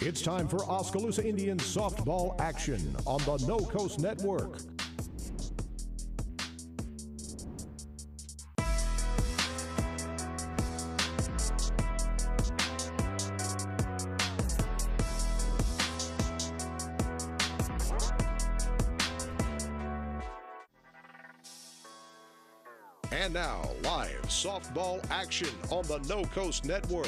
It's time for Oskaloosa Indians softball action on the No Coast Network. And now, live softball action on the No Coast Network.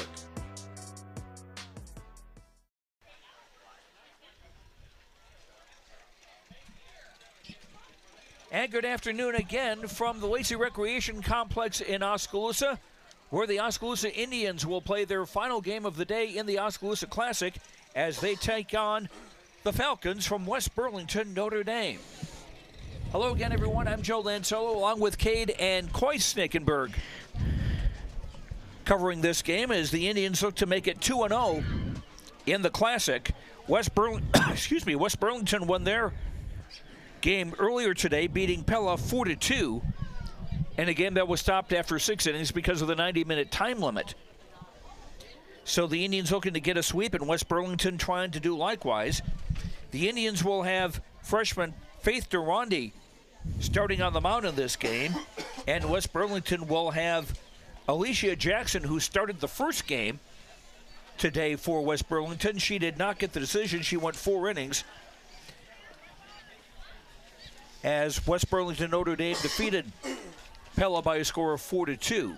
And good afternoon again from the Lacey Recreation Complex in Oskaloosa, where the Oskaloosa Indians will play their final game of the day in the Oskaloosa Classic as they take on the Falcons from West Burlington, Notre Dame. Hello again, everyone. I'm Joe Lansolo, along with Cade and Coy Snakenberg. Covering this game as the Indians look to make it 2-0 in the Classic. West Burlington won their game earlier today, beating Pella 4-2, and a game that was stopped after 6 innings because of the 90-minute time limit. So the Indians looking to get a sweep, and West Burlington trying to do likewise. The Indians will have freshman Faith Durandi starting on the mound in this game, and West Burlington will have Alicia Jackson, who started the first game today for West Burlington. She did not get the decision. She went 4 innings as West Burlington Notre Dame defeated Pella by a score of 4-2.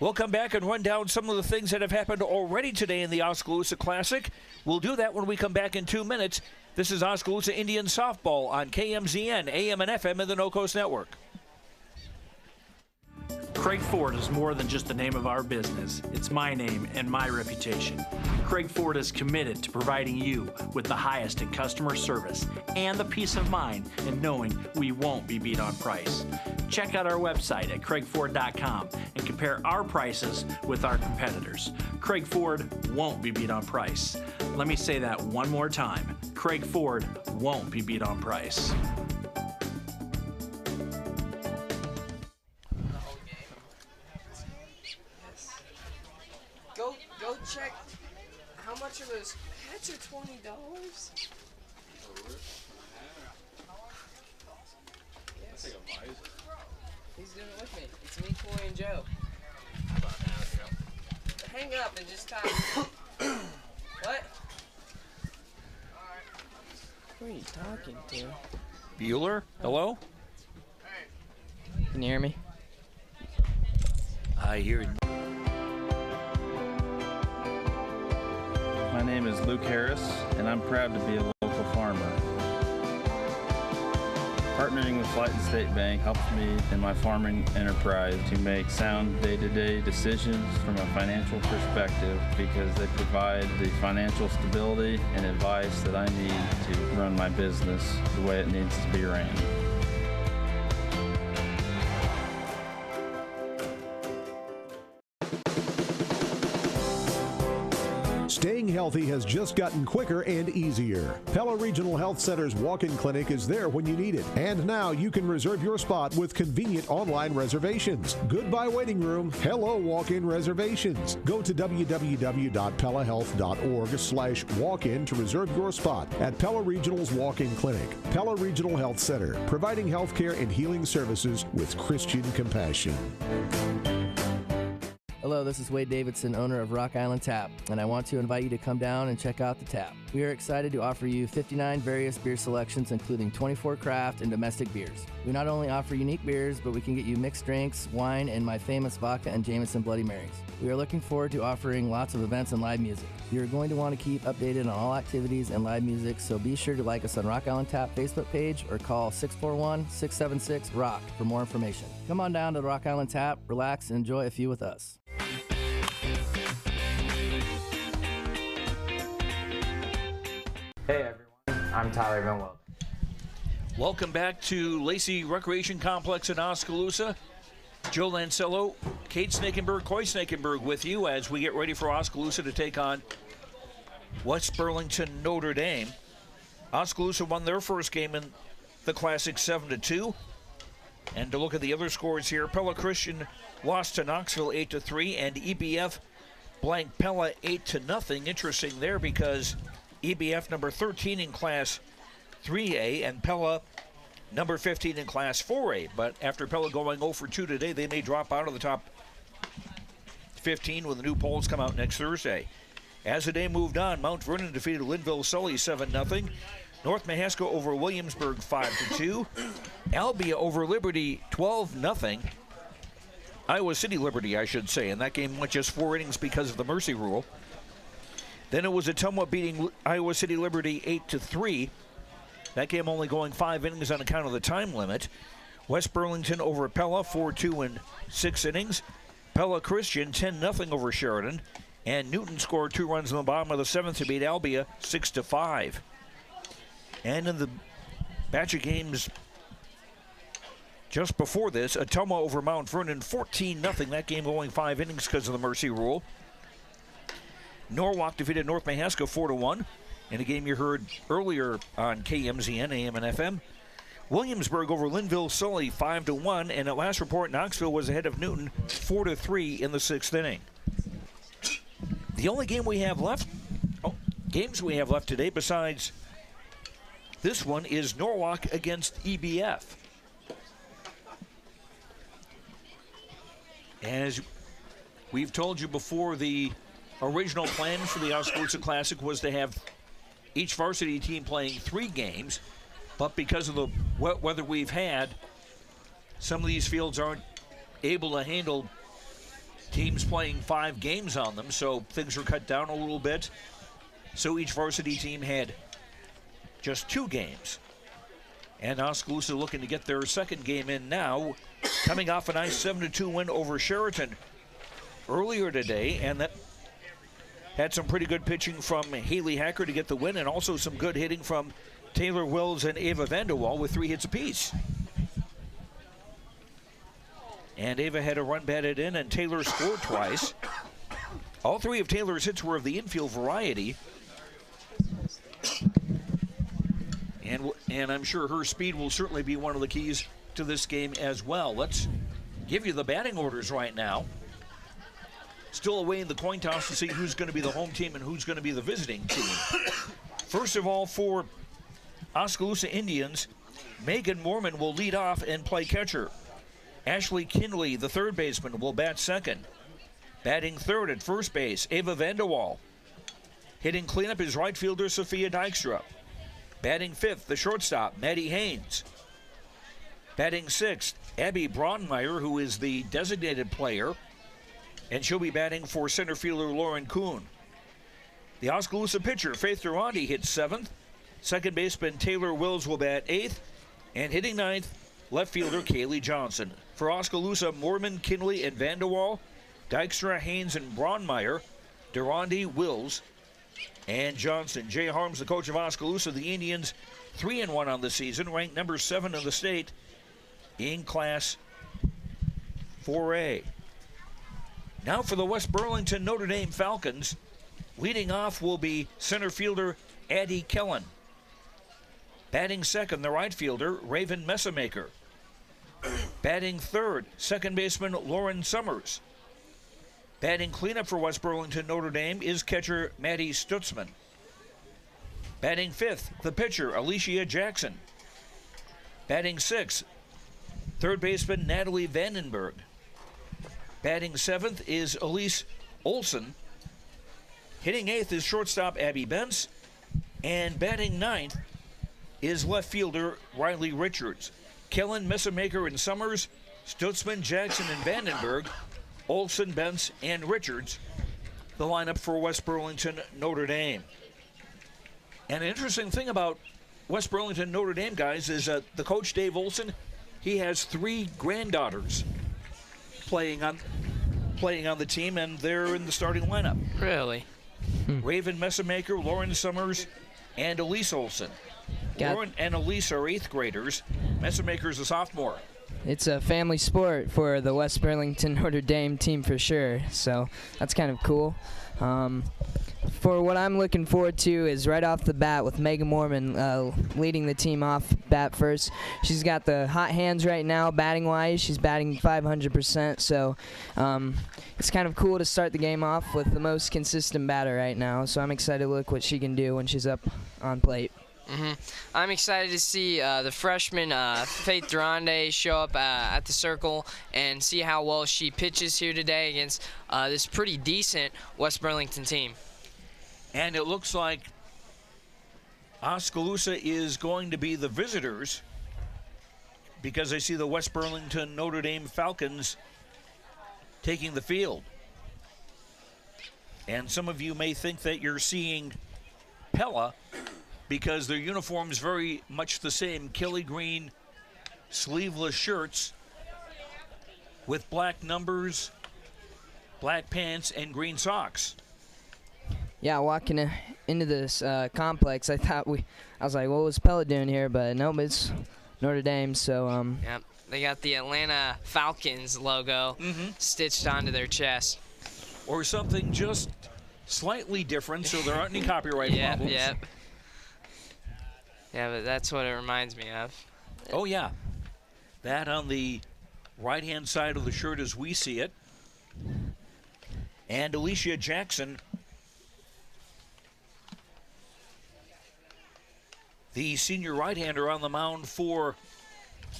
We'll come back and run down some of the things that have happened already today in the Oskaloosa Classic. We'll do that when we come back in 2 minutes. This is Oskaloosa Indians softball on KMZN, AM and FM and the No Coast Network. Craig Ford is more than just the name of our business. It's my name and my reputation. Craig Ford is committed to providing you with the highest in customer service and the peace of mind in knowing we won't be beat on price. Check out our website at craigford.com and compare our prices with our competitors. Craig Ford won't be beat on price. Let me say that one more time. Craig Ford won't be beat on price. Go check how much of those hats are $20. Yes. He's doing it with me. It's me, Coy, and Joe. Hang up and just talk. What? Who are you talking to? Bueller, hello? Can you hear me? I hear you. My name is Luke Harris, and I'm proud to be a local farmer. Partnering with Flighton State Bank helps me in my farming enterprise to make sound day-to-day decisions from a financial perspective because they provide the financial stability and advice that I need to run my business the way it needs to be ran. Staying healthy has just gotten quicker and easier. Pella Regional Health Center's walk-in clinic is there when you need it. And now you can reserve your spot with convenient online reservations. Goodbye waiting room. Hello walk-in reservations. Go to www.pellahealth.org/walk-in to reserve your spot at Pella Regional's walk-in clinic. Pella Regional Health Center, providing healthcare and healing services with Christian compassion. Hello, this is Wade Davidson, owner of Rock Island Tap, and I want to invite you to come down and check out the tap. We are excited to offer you 59 various beer selections, including 24 craft and domestic beers. We not only offer unique beers, but we can get you mixed drinks, wine, and my famous vodka and Jameson Bloody Marys. We are looking forward to offering lots of events and live music. You're going to want to keep updated on all activities and live music, so be sure to like us on Rock Island Tap Facebook page or call 641-676-ROCK for more information. Come on down to Rock Island Tap, relax, and enjoy a few with us. Hey everyone, I'm Tyler Van Weld. Welcome back to Lacey Recreation Complex in Oskaloosa. Joe Lancello, Kate Snakenberg, Coy Snakenberg with you as we get ready for Oskaloosa to take on West Burlington Notre Dame. Oskaloosa won their first game in the Classic 7-2. And to look at the other scores here, Pella Christian lost to Knoxville 8-3, and EBF blank Pella 8-0. Interesting there because EBF number 13 in Class 3A and Pella number 15 in Class 4A. But after Pella going 0 for 2 today, they may drop out of the top 15 when the new polls come out next Thursday. As the day moved on, Mount Vernon defeated Linville Sully 7-0. North Mahaska over Williamsburg 5-2. Albia over Liberty 12-0. Iowa City Liberty, I should say, and that game went just 4 innings because of the mercy rule. Then it was Ottumwa beating Iowa City Liberty 8-3. That game only going 5 innings on account of the time limit. West Burlington over Pella 4-2 in 6 innings. Pella Christian 10-0 over Sheridan. And Newton scored 2 runs in the bottom of the 7th to beat Albia 6-5. And in the batch of games just before this, Ottumwa over Mount Vernon 14-0. That game going 5 innings because of the mercy rule. Norwalk defeated North Mahaska 4-1 in a game you heard earlier on KMZN, AM and FM. Williamsburg over Linville Sully 5-1, and at last report, Knoxville was ahead of Newton 4-3 in the 6th inning. The only game we have left, games we have left today besides this one is Norwalk against EBF. As we've told you before, the original plan for the Oskaloosa Classic was to have each varsity team playing 3 games, but because of the wet weather we've had, some of these fields aren't able to handle teams playing 5 games on them, so things were cut down a little bit. So each varsity team had just 2 games. And Oskaloosa looking to get their second game in now, coming off a nice 7-2 win over Sheraton earlier today, and that had some pretty good pitching from Haley Hacker to get the win, and also some good hitting from Taylor Wills and Ava Vanderwall with 3 hits apiece. And Ava had a run batted in, and Taylor scored twice. All 3 of Taylor's hits were of the infield variety. And I'm sure her speed will certainly be one of the keys to this game as well. Let's give you the batting orders right now. Still awaiting the coin toss to see who's going to be the home team and who's going to be the visiting team. First of all, for Oskaloosa Indians, Megan Mormon will lead off and play catcher. Ashley Kinley, the third baseman, will bat second. Batting third at first base, Ava Vanderwall. Hitting cleanup is right fielder Sophia Dykstra. Batting fifth, the shortstop, Maddie Haynes. Batting sixth, Abby Braunmeyer, who is the designated player, and she'll be batting for center fielder Lauren Kuhn. The Oskaloosa pitcher, Faith Durante, hits seventh. Second baseman Taylor Wills will bat eighth. And hitting ninth, left fielder Kaylee Johnson. For Oskaloosa, Mormon, Kinley, and Vanderwall, Dykstra, Haynes, and Braunmeyer, Durante, Wills, and Johnson. Jay Harms, the coach of Oskaloosa. The Indians 3-1 on the season, ranked number 7 in the state in Class 4A. Now for the West Burlington Notre Dame Falcons. Leading off will be center fielder Addie Kellen. Batting second, the right fielder Raven Messamaker. Batting third, second baseman Lauren Summers. Batting cleanup for West Burlington Notre Dame is catcher Maddie Stutzman. Batting fifth, the pitcher Alicia Jackson. Batting sixth, third baseman Natalie Vandenberg. Batting seventh is Elise Olson. Hitting eighth is shortstop Abby Bentz. And batting ninth is left fielder Riley Richards. Kellen, Messamaker, and Summers, Stutzman, Jackson, and Vandenberg, Olson, Bentz, and Richards, the lineup for West Burlington Notre Dame. And an interesting thing about West Burlington Notre Dame, guys, is the coach, Dave Olson, he has 3 granddaughters playing on the team, and they're in the starting lineup. Really? Raven Messamaker, Lauren Summers, and Elise Olson. Lauren and Elise are 8th graders. Messamaker's a sophomore. It's a family sport for the West Burlington Notre Dame team for sure, so that's kind of cool. for what I'm looking forward to is right off the bat with Megan Mormon leading the team off bat first. She's got the hot hands right now batting-wise. She's batting 500%, so it's kind of cool to start the game off with the most consistent batter right now. So I'm excited to look what she can do when she's up on plate. I'm excited to see the freshman Faith Durande show up at the circle and see how well she pitches here today against this pretty decent West Burlington team. And it looks like Oskaloosa is going to be the visitors, because I see the West Burlington Notre Dame Falcons taking the field. And some of you may think that you're seeing Pella, because their uniform's very much the same. Kelly green sleeveless shirts with black numbers, black pants, and green socks. Yeah, walking into this complex, I was like, what was Pella doing here? But no, it's Notre Dame, so Yep, they got the Atlanta Falcons logo stitched onto their chest. Or something just slightly different, so there aren't any copyright problems. Yep. Yeah, but that's what it reminds me of. Oh, yeah. That on the right-hand side of the shirt as we see it. And Alicia Jackson, the senior right-hander on the mound for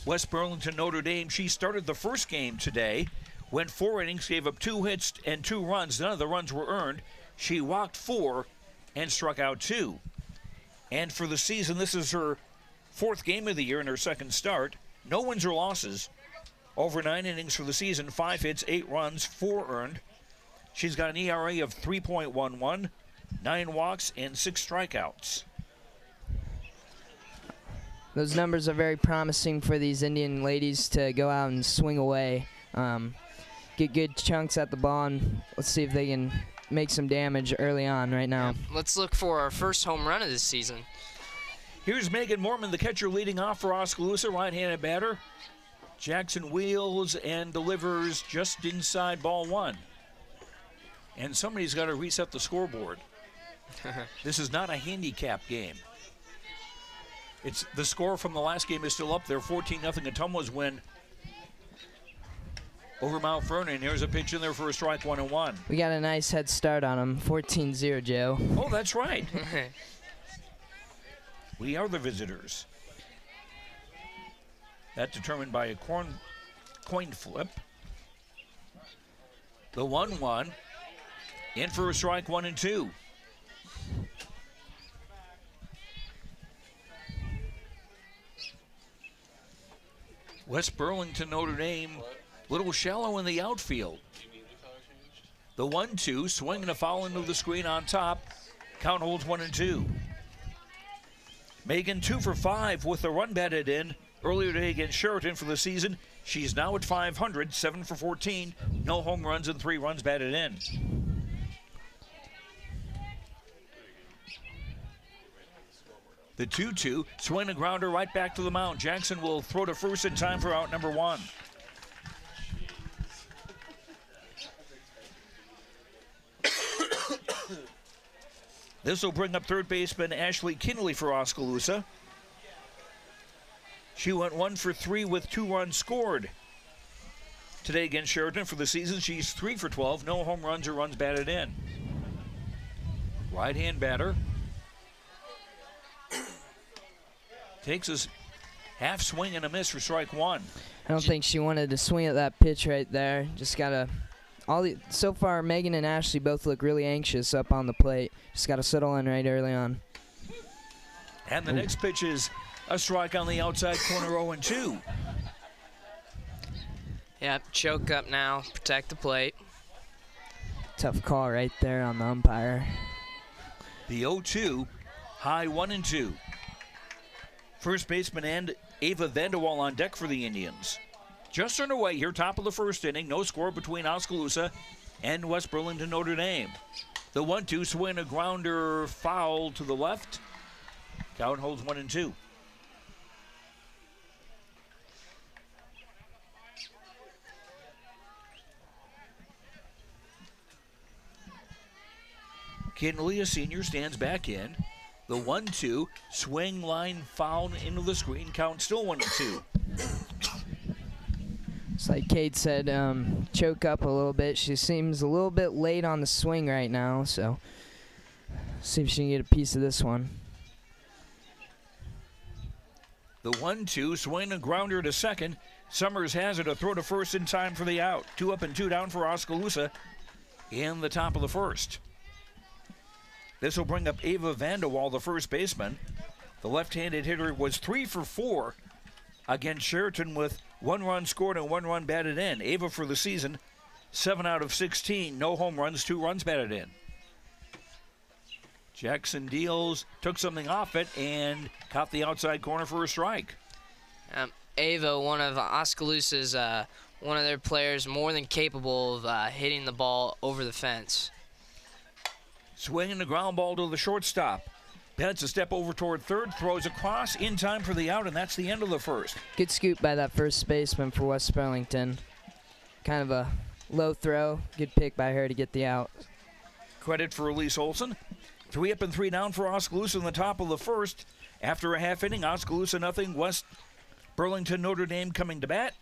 West Burlington Notre Dame. She started the first game today, went 4 innings, gave up 2 hits and 2 runs. None of the runs were earned. She walked 4 and struck out 2. And for the season, this is her 4th game of the year and her 2nd start. No wins or losses. Over 9 innings for the season, 5 hits, 8 runs, 4 earned. She's got an ERA of 3.11, 9 walks, and 6 strikeouts. those numbers are very promising for these Indian ladies to go out and swing away. Get good chunks at the ball, and let's see if they can make some damage early on right now. Yeah, let's look for our first home run of this season. Here's Megan Mormon, the catcher, leading off for Oskaloosa, right-handed batter. Jackson wheels and delivers just inside ball 1. And somebody's got to reset the scoreboard. This is not a handicap game. It's the score from the last game is still up there, 14-0 Ottumwa's win over Mount Vernon. Here's a pitch in there for a strike, 1-1. We got a nice head start on them, 14-0, Joe. Oh, that's right. We are the visitors. That determined by a coin flip. The 1-1. In for a strike, 1-2. West Burlington, Notre Dame, little shallow in the outfield. The 1-2, swinging a foul into the screen on top. Count holds 1-2. Megan 2 for 5 with the run batted in earlier today against Sheraton for the season. She's now at 500, 7 for 14, no home runs and 3 runs batted in. The 2-2, swing a grounder right back to the mound. Jackson will throw to first in time for out number 1. This will bring up third baseman Ashley Kinley for Oskaloosa. She went 1 for 3 with 2 runs scored today against Sheraton for the season. She's 3 for 12, no home runs or runs batted in. Right-hand batter. Takes us half swing and a miss for strike 1. I don't think she wanted to swing at that pitch right there. Just gotta. So far, Megan and Ashley both look really anxious up on the plate. Just gotta settle in right early on. And the next pitch is a strike on the outside corner, 0-2. Yep, choke up now, protect the plate. Tough call right there on the umpire. The 0-2, high 1-2. First baseman and Ava Vanderwall on deck for the Indians. Just underway here, top of the first inning. No score between Oskaloosa and West Burlington Notre Dame. The 1-2, swing a grounder foul to the left. Count holds 1-2. Kinley, a senior, stands back in. The 1-2, swing, line, foul into the screen. Count still 1-2. It's like Kate said, choke up a little bit. She seems a little bit late on the swing right now, so see if she can get a piece of this one. The 1-2, swing and grounder to second. Summers has it, a throw to first in time for the out. 2 up and 2 down for Oskaloosa in the top of the first. This will bring up Ava Vanderwall, the first baseman. The left-handed hitter was 3 for 4 against Sheraton with 1 run scored and 1 run batted in. Ava for the season, 7 out of 16, no home runs, 2 runs batted in. Jackson deals, took something off it, and caught the outside corner for a strike. Ava, one of Oskaloosa's, one of their players, more than capable of hitting the ball over the fence. Swinging the ground ball to the shortstop. Betts a step over toward third, throws across in time for the out, and that's the end of the first. Good scoop by that first baseman for West Burlington. Kind of a low throw. Good pick by her to get the out. Credit for Elise Olson. 3 up and 3 down for Oskaloosa in the top of the first. After a half inning, Oskaloosa nothing, West Burlington Notre Dame coming to bat.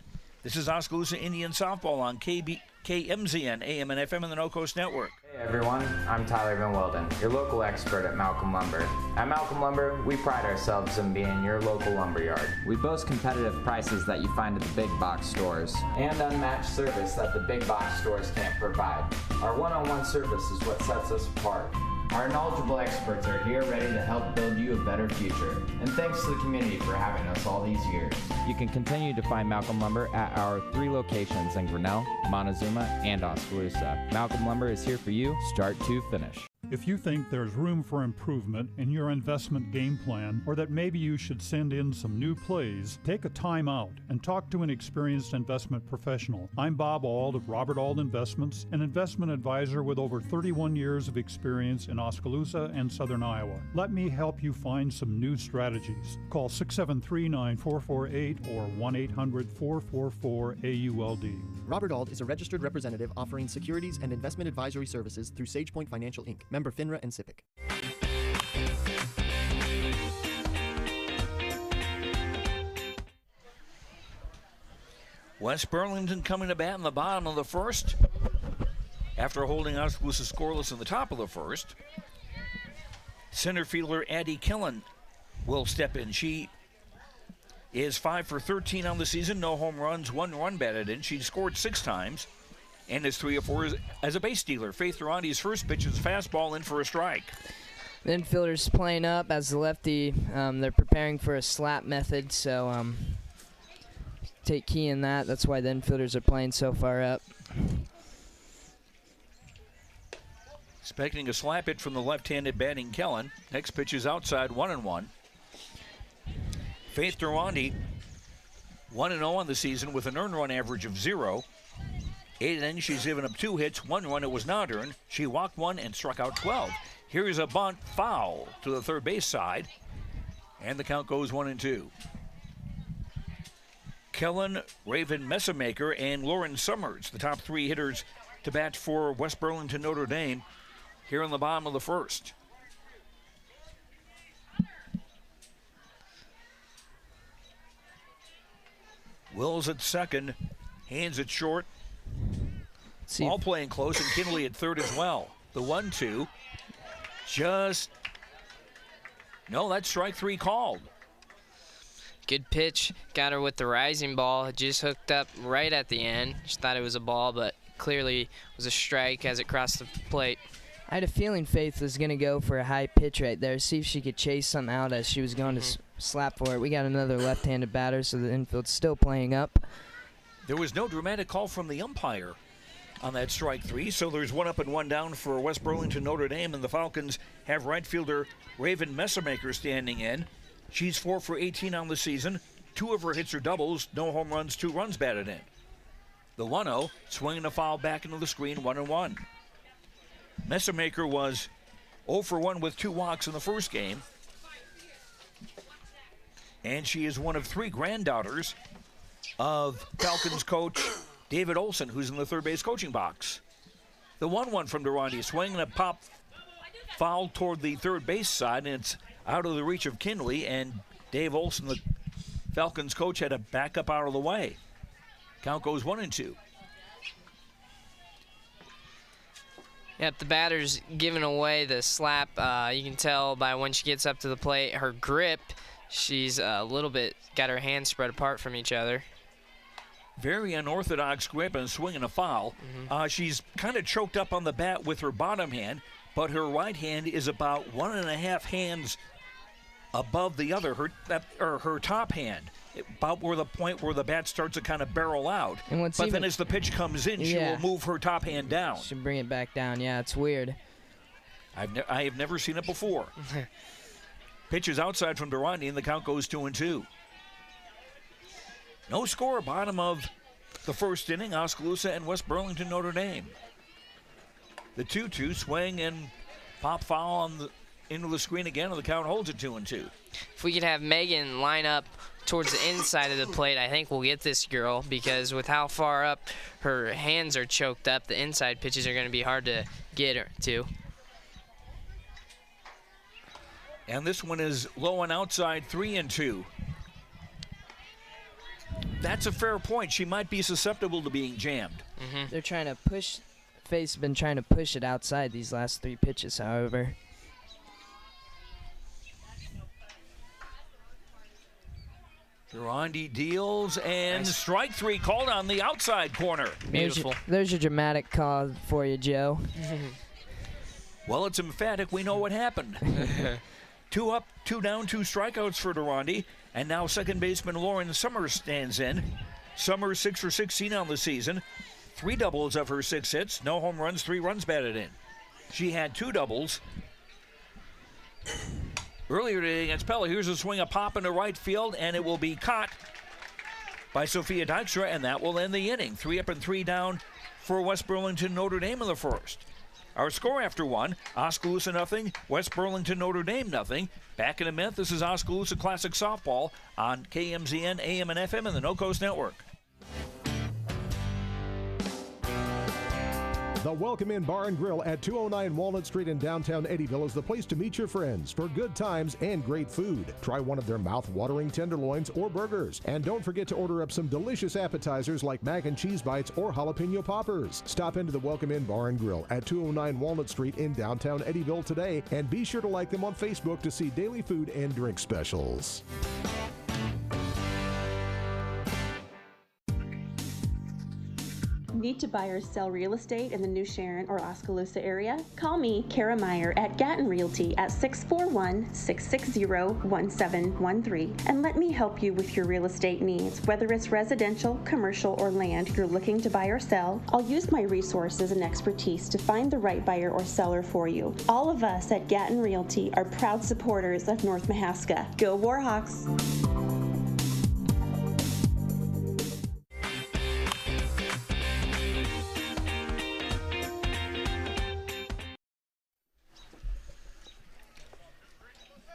This is Oskaloosa Indian Softball on KMZN, AM and FM, and the No Coast Network. Hey everyone, I'm Tyler Van Welden, your local expert at Malcolm Lumber. At Malcolm Lumber, we pride ourselves in being your local lumberyard. We boast competitive prices that you find at the big box stores and unmatched service that the big box stores can't provide. Our one-on-one service is what sets us apart. Our knowledgeable experts are here ready to help build you a better future. And thanks to the community for having us all these years. You can continue to find Malcolm Lumber at our 3 locations in Grinnell, Montezuma, and Oskaloosa. Malcolm Lumber is here for you, start to finish. If you think there's room for improvement in your investment game plan, or that maybe you should send in some new plays, take a time out and talk to an experienced investment professional. I'm Bob Auld of Robert Auld Investments, an investment advisor with over 31 years of experience in Oskaloosa and Southern Iowa. Let me help you find some new strategies. Call 673-9448 or 1-800-444-AULD. Robert Auld is a registered representative offering securities and investment advisory services through SagePoint Financial Inc., member FINRA and SIPC. West Burlington coming to bat in the bottom of the first after holding Oskaloosa scoreless in the top of the first. Center fielder Addie Killen will step in. She is 5 for 13 on the season, no home runs, 1 run batted in. She scored 6 times and is 3 of 4 as a base stealer. Faith Durante's first pitch is fastball in for a strike. The infielders playing up as the lefty. They're preparing for a slap method, so take key in that. That's why the infielders are playing so far up. Expecting a slap hit from the left-handed batting Kellen. Next pitch is outside, 1-1. Faith Durante, 1-0 on the season with an earned run average of 0. 8 innings, she's given up 2 hits, 1 run it was not earned. She walked 1 and struck out 12. Here's a bunt foul to the third base side, and the count goes 1-2. Kellen, Raven Messamaker, and Lauren Summers, the top 3 hitters to bat for West Burlington Notre Dame here in the bottom of the first. Wills at second, hands it short. All playing close, and Kinley at third as well. The 1-2, no, that's strike 3 called. Good pitch, got her with the rising ball. It just hooked up right at the end. Just thought it was a ball, but clearly was a strike as it crossed the plate. I had a feeling Faith was going to go for a high pitch right there, see if she could chase something out as she was going to slap for it. We got another left-handed batter, so the infield's still playing up. There was no dramatic call from the umpire on that strike 3, so there's 1 up and 1 down for West Burlington Notre Dame, and the Falcons have right fielder Raven Messamaker standing in. She's 4 for 18 on the season. 2 of her hits are doubles, no home runs, 2 runs batted in. The 1-0, swinging a foul back into the screen, 1-1. Messamaker was 0 for 1 with 2 walks in the first game. And she is one of 3 granddaughters of Falcons coach David Olson, who's in the third base coaching box. The 1-1 from Durante, swinging a pop foul toward the third base side, and it's out of the reach of Kinley, and Dave Olson, the Falcons coach, had to back up out of the way. Count goes 1-2. Yep, the batter's giving away the slap. You can tell by when she gets up to the plate, her grip, she's a little bit, got her hands spread apart from each other. Very unorthodox grip and swinging a foul. She's kind of choked up on the bat with her bottom hand, but her right hand is about 1.5 hands above the other, her top hand, about where the point where the bat starts to kind of barrel out. But then as the pitch comes in, she will move her top hand down. She'll bring it back down. Yeah, it's weird. I have never seen it before. Pitch is outside from Durrani, and the count goes 2-2. No score, bottom of the first inning, Oskaloosa and West Burlington Notre Dame. The 2-2 swing and pop foul into the screen again, and the count holds it 2-2. If we could have Megan line up towards the inside of the plate, I think we'll get this girl, because with how far up her hands are choked up, the inside pitches are going to be hard to get her to. And this one is low and outside, 3-2. That's a fair point. She might be susceptible to being jammed. They're trying to push. Faye's been trying to push it outside these last 3 pitches, however. Durrani deals, and strike 3 called on the outside corner. Beautiful. There's your dramatic call for you, Joe. Well, it's emphatic. We know what happened. 2 up, 2 down, 2 strikeouts for Durrani. And now second baseman Lauren Summers stands in. Summers 6 for 16 on the season. 3 doubles of her 6 hits. No home runs, 3 runs batted in. She had 2 doubles earlier today against Pella. Here's a swing, a pop into right field, and it will be caught by Sophia Dykstra, and that will end the inning. 3 up and 3 down for West Burlington Notre Dame in the first. Our score after 1, Oskaloosa nothing, West Burlington Notre Dame nothing. Back in a minute, this is Oskaloosa Classic Softball on KMZN, AM and FM, and the No Coast Network. The Welcome In Bar and Grill at 209 Walnut Street in downtown Eddyville is the place to meet your friends for good times and great food. Try one of their mouth-watering tenderloins or burgers. And don't forget to order up some delicious appetizers like mac and cheese bites or jalapeno poppers. Stop into the Welcome In Bar and Grill at 209 Walnut Street in downtown Eddyville today, and be sure to like them on Facebook to see daily food and drink specials. Need to buy or sell real estate in the New Sharon or Oskaloosa area? Call me, Kara Meyer, at Gatton Realty at 641-660-1713, and let me help you with your real estate needs. Whether it's residential, commercial, or land you're looking to buy or sell, I'll use my resources and expertise to find the right buyer or seller for you. All of us at Gatton Realty are proud supporters of North Mahaska. Go Warhawks!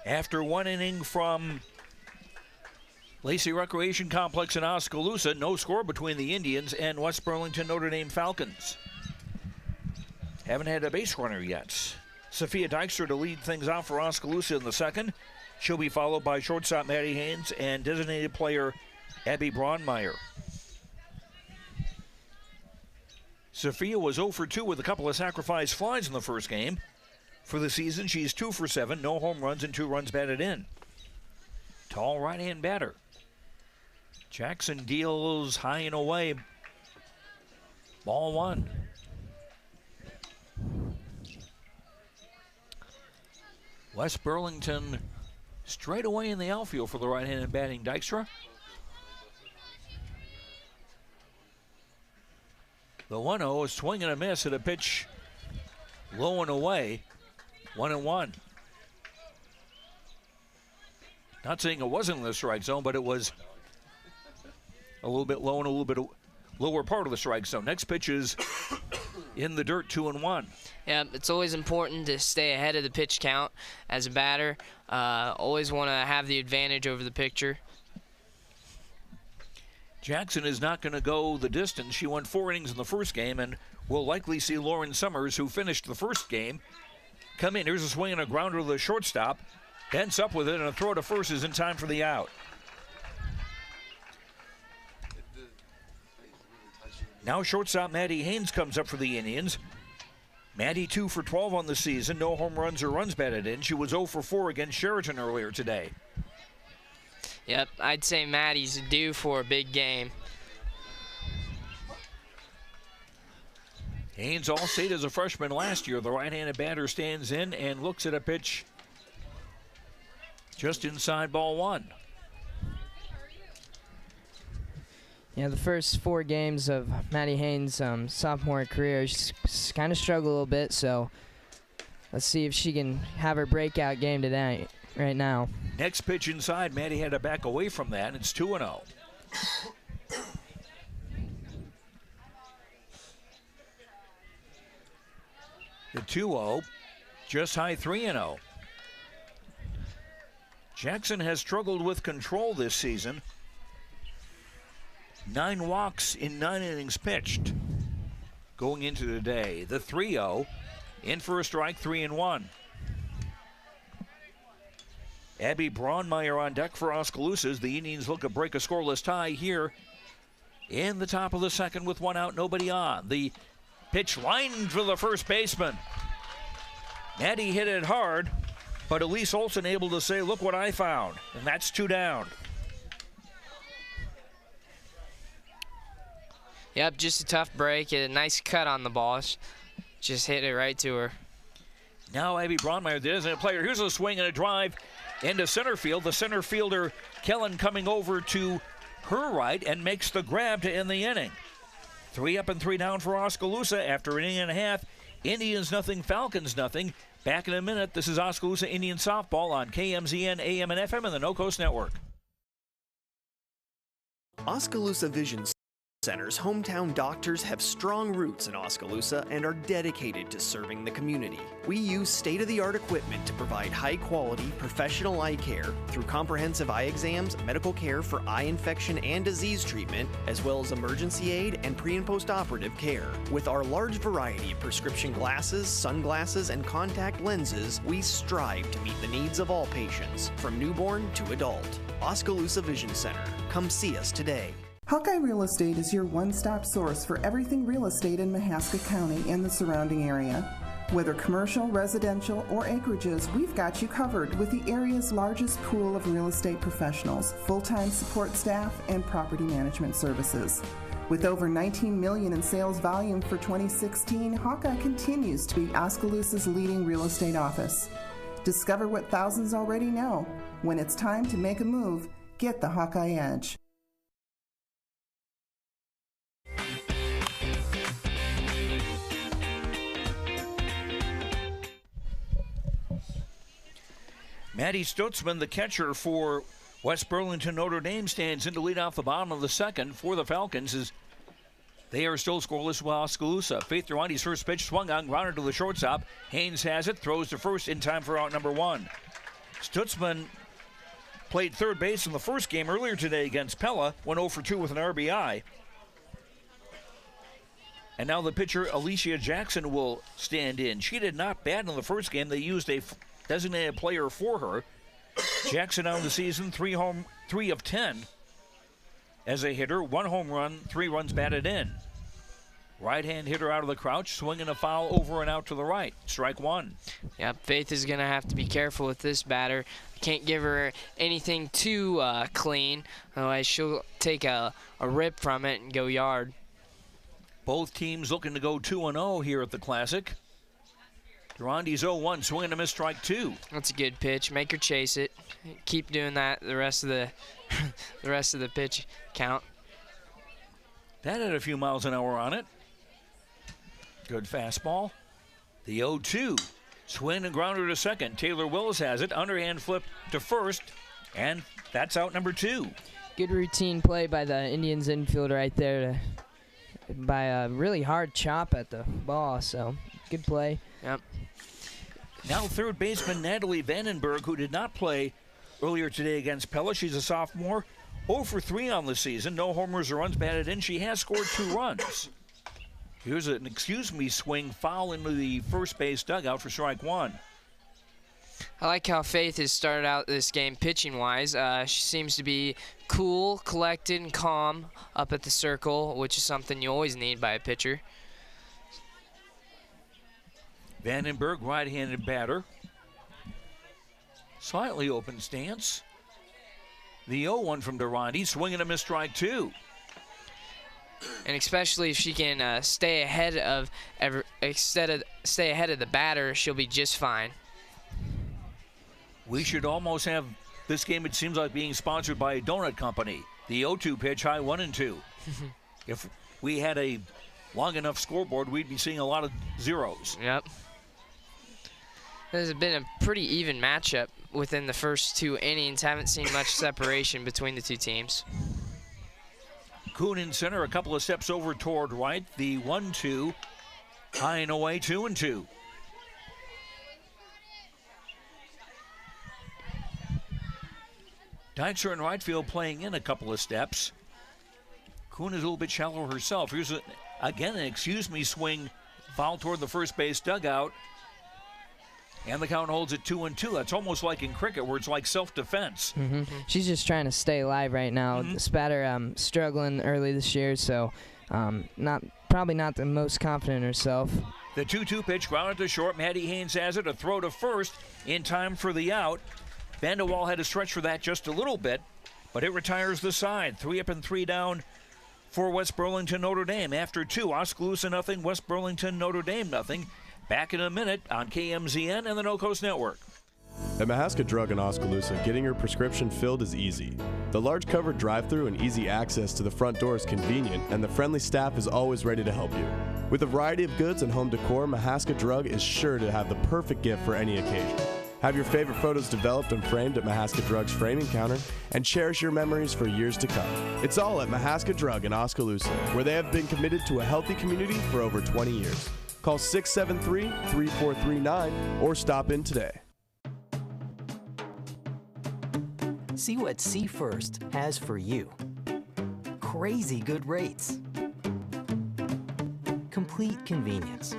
After 1 inning from Lacey Recreation Complex in Oskaloosa, no score between the Indians and West Burlington Notre Dame Falcons. Haven't had a base runner yet. Sophia Dykstra to lead things off for Oskaloosa in the second. She'll be followed by shortstop Maddie Haynes and designated player Abby Braunmeyer. Sophia was 0 for 2 with a couple of sacrifice flies in the first game. For the season, she's 2 for 7, no home runs and 2 runs batted in. Tall right-hand batter. Jackson deals high and away. Ball 1. West Burlington straight away in the outfield for the right-handed batting Dykstra. The 1-0 is swing and a miss at a pitch low and away. 1-1. Not saying it wasn't in the strike zone, but it was a little bit low and a little bit lower part of the strike zone. Next pitch is in the dirt, 2-1. Yeah, it's always important to stay ahead of the pitch count as a batter. Always want to have the advantage over the pitcher. Jackson is not going to go the distance. She won 4 innings in the first game, and we'll likely see Lauren Summers, who finished the first game, come in. Here's a swing and a grounder to the shortstop. Bents up with it, and a throw to first is in time for the out. Now shortstop Maddie Haynes comes up for the Indians. Maddie 2 for 12 on the season. No home runs or runs batted in. She was 0 for 4 against Sheraton earlier today. Yep, I'd say Maddie's due for a big game. Haynes All-State as a freshman last year. The right-handed batter stands in and looks at a pitch just inside ball one. Yeah, the first 4 games of Maddie Haynes' sophomore career, she's kind of struggled a little bit, so let's see if she can have her breakout game today, right now. Next pitch inside, Maddie had to back away from that, and it's 2-0. The 2-0, just high 3-0. Jackson has struggled with control this season. 9 walks in 9 innings pitched going into the day. The 3-0, in for a strike, 3-1. Abby Braunmeyer on deck for Oskaloosa. The Indians look to break a scoreless tie here in the top of the second with 1 out, nobody on. The pitch lined for the first baseman. Maddie hit it hard, but Elise Olsen able to say, look what I found, and that's 2 down. Yep, just a tough break. A nice cut on the ball. Just hit it right to her. Now Abby Braunmeyer, the designated player. Here's a swing and a drive into center field. The center fielder, Kellen, coming over to her right and makes the grab to end the inning. 3 up and 3 down for Oskaloosa after an inning and a half. Indians nothing, Falcons nothing. Back in a minute. This is Oskaloosa Indian softball on KMZN, AM and FM and the No Coast Network. Oskaloosa Vision Center's hometown doctors have strong roots in Oskaloosa and are dedicated to serving the community. We use state-of-the-art equipment to provide high-quality, professional eye care through comprehensive eye exams, medical care for eye infection and disease treatment, as well as emergency aid and pre- and post-operative care. With our large variety of prescription glasses, sunglasses, and contact lenses, we strive to meet the needs of all patients, from newborn to adult. Oskaloosa Vision Center. Come see us today. Hawkeye Real Estate is your one-stop source for everything real estate in Mahaska County and the surrounding area. Whether commercial, residential, or acreages, we've got you covered with the area's largest pool of real estate professionals, full-time support staff, and property management services. With over $19 million in sales volume for 2016, Hawkeye continues to be Oskaloosa's leading real estate office. Discover what thousands already know. When it's time to make a move, get the Hawkeye Edge. Maddie Stutzman, the catcher for West Burlington Notre Dame, stands in to lead off the bottom of the second for the Falcons as they are still scoreless with Oskaloosa. Faith Rwandi's first pitch swung on, grounded to the shortstop. Haynes has it, throws to first in time for out number 1. Stutzman played third base in the first game earlier today against Pella, went 0 for 2 with an RBI. And now the pitcher, Alicia Jackson, will stand in. She did not bat in the first game. They used a designated player for her. Jackson on the season, 3 of 10 as a hitter, 1 home run, 3 runs batted in. Right-hand hitter out of the crouch, swinging a foul over and out to the right. Strike 1. Yep, Faith is going to have to be careful with this batter. Can't give her anything too clean, otherwise she'll take a rip from it and go yard. Both teams looking to go 2-0 here at the Classic. Durandi's 0-1, swing and a miss, strike 2. That's a good pitch. Make her chase it. Keep doing that the rest of the the pitch count. That had a few miles an hour on it. Good fastball. The 0-2, swing and grounder to second. Taylor Willis has it. Underhand flip to first, and that's out number 2. Good routine play by the Indians infield right there by a really hard chop at the ball. So good play. Yep. Now third baseman Natalie Vandenberg, who did not play earlier today against Pella. She's a sophomore, 0 for 3 on the season. No homers or runs batted in. She has scored 2 runs. Here's an excuse me swing foul into the first base dugout for strike 1. I like how Faith has started out this game pitching-wise. She seems to be cool, collected, and calm up at the circle, which is something you always need by a pitcher. Vandenberg, right-handed batter. Slightly open stance. The 0-1 from Durante, swinging a missed strike 2. And especially if she can stay ahead of the batter, she'll be just fine. We should almost have this game, it seems like, being sponsored by a donut company. The 0-2 pitch, high 1-2. If we had a long enough scoreboard, we'd be seeing a lot of zeros. Yep. There's been a pretty even matchup within the first 2 innings. Haven't seen much separation between the two teams. Kuhn in center, a couple of steps over toward right. The 1-2, high and away, 2-2. Deitzer in right field playing in a couple of steps. Kuhn is a little bit shallow herself. Here's, again, an excuse-me swing, foul toward the first base dugout. And the count holds at 2-2. That's almost like in cricket where it's like self-defense. She's just trying to stay alive right now. Spatter struggling early this year, so probably not the most confident in herself. The 2-2 pitch grounded to short. Maddie Haynes has it. A throw to first in time for the out. Vanderwall had to stretch for that just a little bit, but it retires the side. 3 up and 3 down for West Burlington Notre Dame. After 2, Oskaloosa nothing, West Burlington Notre Dame nothing. Back in a minute on KMZN and the No Coast Network. At Mahaska Drug in Oskaloosa, getting your prescription filled is easy. The large covered drive-thru and easy access to the front door is convenient, and the friendly staff is always ready to help you. With a variety of goods and home decor, Mahaska Drug is sure to have the perfect gift for any occasion. Have your favorite photos developed and framed at Mahaska Drug's framing counter, and cherish your memories for years to come. It's all at Mahaska Drug in Oskaloosa, where they have been committed to a healthy community for over 20 years. Call 673-3439 or stop in today. See what See First has for you. Crazy good rates. Complete convenience.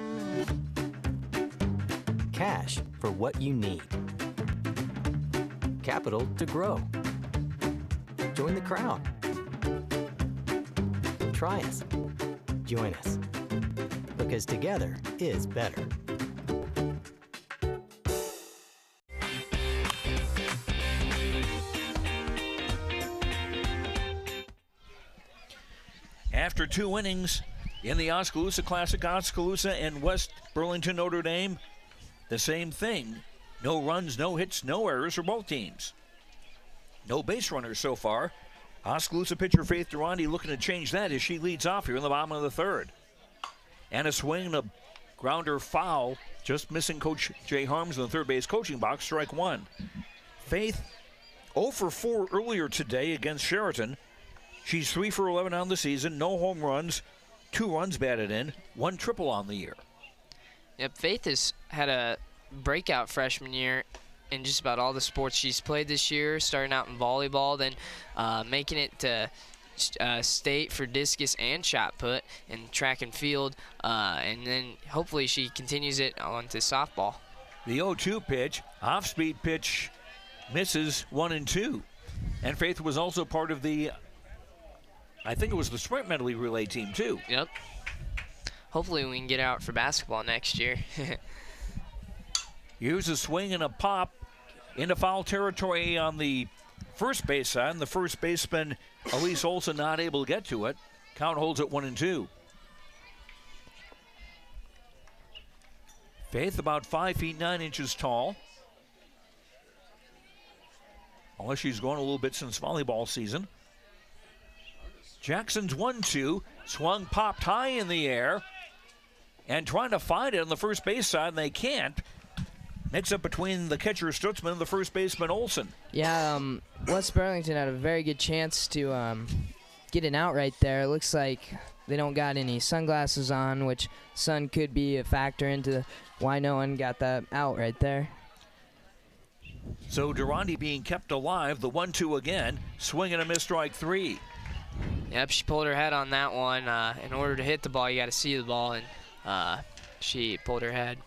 Cash for what you need. Capital to grow. Join the crowd. Try us. Join us. Because together is better. After 2 innings in the Oskaloosa Classic, Oskaloosa and West Burlington Notre Dame, the same thing. No runs, no hits, no errors for both teams. No base runners so far. Oskaloosa pitcher Faith Durante looking to change that as she leads off here in the bottom of the 3rd. And a swing and a grounder foul, just missing Coach Jay Harms in the third base coaching box, strike 1. Faith 0 for 4 earlier today against Sheraton. She's 3 for 11 on the season, no home runs, 2 runs batted in, 1 triple on the year. Yep, Faith has had a breakout freshman year in just about all the sports she's played this year, starting out in volleyball, then making it to state for discus and shot put and track and field, and then hopefully she continues it on to softball. The 0-2 pitch, off-speed pitch, misses 1-2. And Faith was also part of the, I think it was the sprint medley relay team too. Yep. Hopefully we can get out for basketball next year. Here's a swing and a pop into foul territory on the first base side, and the first baseman, Elise Olson, not able to get to it. Count holds at 1-2. Faith about 5 feet 9 inches tall. Unless she's grown a little bit since volleyball season. Jackson's 1-2, swung, popped high in the air, and trying to find it on the first base side, and they can't. Mix-up between the catcher Stutzman and the first baseman Olson. Yeah, West Burlington had a very good chance to get an out right there. It looks like they don't got any sunglasses on, which sun could be a factor into why no one got that out right there. So Durante being kept alive, the 1-2 again, swing and a miss, strike 3. Yep, she pulled her head on that one. In order to hit the ball, you got to see the ball, and she pulled her head.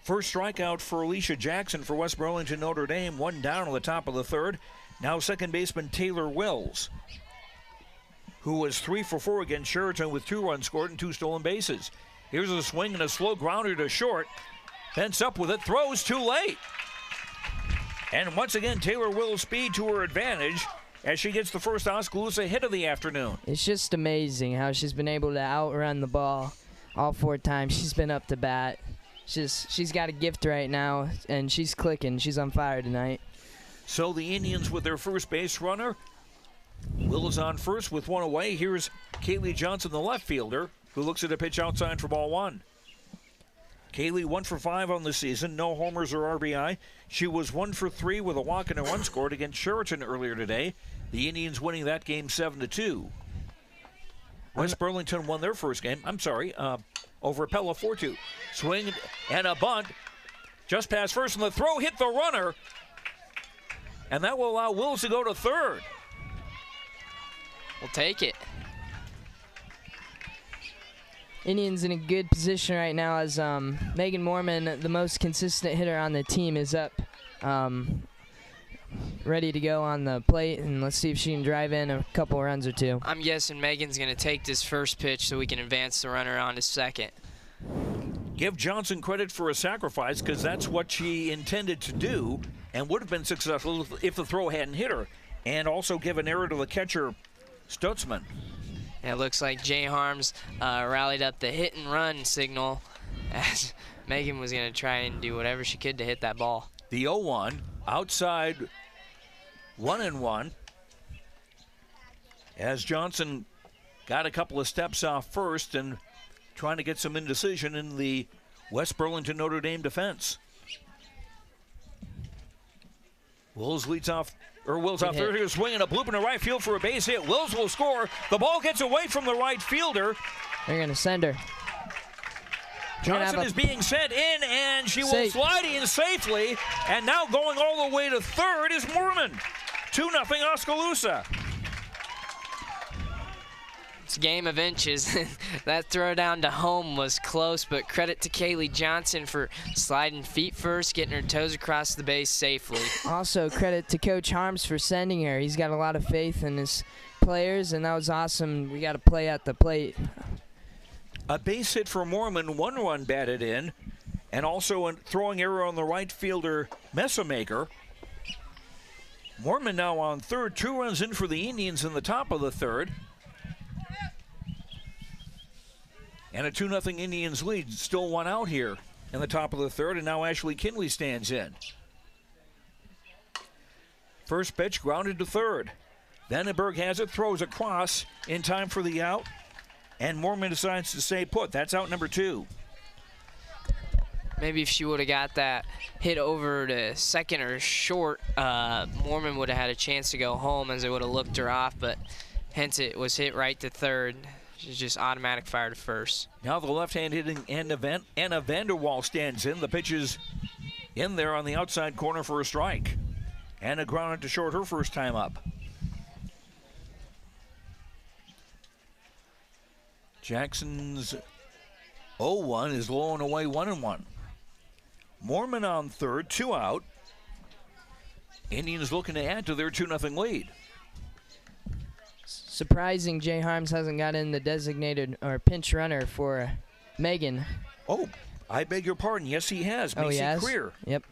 First strikeout for Alicia Jackson for West Burlington Notre Dame. One down on the top of the third. Now second baseman Taylor Wills, who was 3 for 4 against Sheraton with 2 runs scored and 2 stolen bases. Here's a swing and a slow grounder to short. Fence up with it, throws too late. And once again, Taylor Wills' speed to her advantage as she gets the first Oskaloosa hit of the afternoon. It's just amazing how she's been able to outrun the ball all 4 times she's been up to bat. She's got a gift right now, and she's clicking. She's on fire tonight. So the Indians with their first base runner. Wills on first with 1 away. Here's Kaylee Johnson, the left fielder, who looks at a pitch outside for ball 1. Kaylee 1 for 5 on the season, no homers or RBI. She was 1 for 3 with a walk and a run scored against Sheraton earlier today. The Indians winning that game 7-2. West Burlington won their first game, over Pella 4-2. Swing and a bunt. Just past first, and the throw hit the runner. And that will allow Wills to go to third. We'll take it. Indians in a good position right now as Megan Mormon, the most consistent hitter on the team, is up, ready to go on the plate, and let's see if she can drive in a couple runs or 2. I'm guessing Megan's going to take this first pitch so we can advance the runner on to second. Give Johnson credit for a sacrifice because that's what she intended to do and would have been successful if the throw hadn't hit her. And also give an error to the catcher, Stutzman. And it looks like Jay Harms rallied up the hit and run signal as Megan was going to try and do whatever she could to hit that ball. The 0-1, outside 1-1. As Johnson got a couple of steps off first and trying to get some indecision in the West Burlington Notre Dame defense. Wills off third here, swinging a bloop in the right field for a base hit. Wills will score. The ball gets away from the right fielder. They're going to send her. Johnson is being sent in, and she will slide in safely. And now going all the way to third is Mormon. 2-0 Oskaloosa. It's a game of inches. That throw down to home was close, but credit to Kaylee Johnson for sliding feet first, getting her toes across the base safely. Also, credit to Coach Harms for sending her. He's got a lot of faith in his players, and that was awesome. We got to play at the plate. A base hit for Mormon, 1 run batted in, and also a throwing error on the right fielder, Messamaker. Mormon now on third, 2 runs in for the Indians in the top of the third. And a 2-0 Indians lead. Still 1 out here in the top of the third, and now Ashley Kinley stands in. First pitch grounded to third. Vandenberg has it, throws across in time for the out, and Mormon decides to stay put. That's out number 2. Maybe if she would have got that hit over to second or short, Mormon would have had a chance to go home as it would have looked her off, but hence it was hit right to third. She's just automatic fire to first. Now the left-hand hitting Anna Vanderwall stands in. The pitch is in there on the outside corner for a strike. Anna grounded to short her first time up. Jackson's 0-1 is low and away 1-1. Mormon on third, 2 out. Indians looking to add to their 2-0 lead. Surprising Jay Harms hasn't got in the designated or pinch runner for Megan. Oh, I beg your pardon. Yes, he has. Oh, he has? Creer. Yep.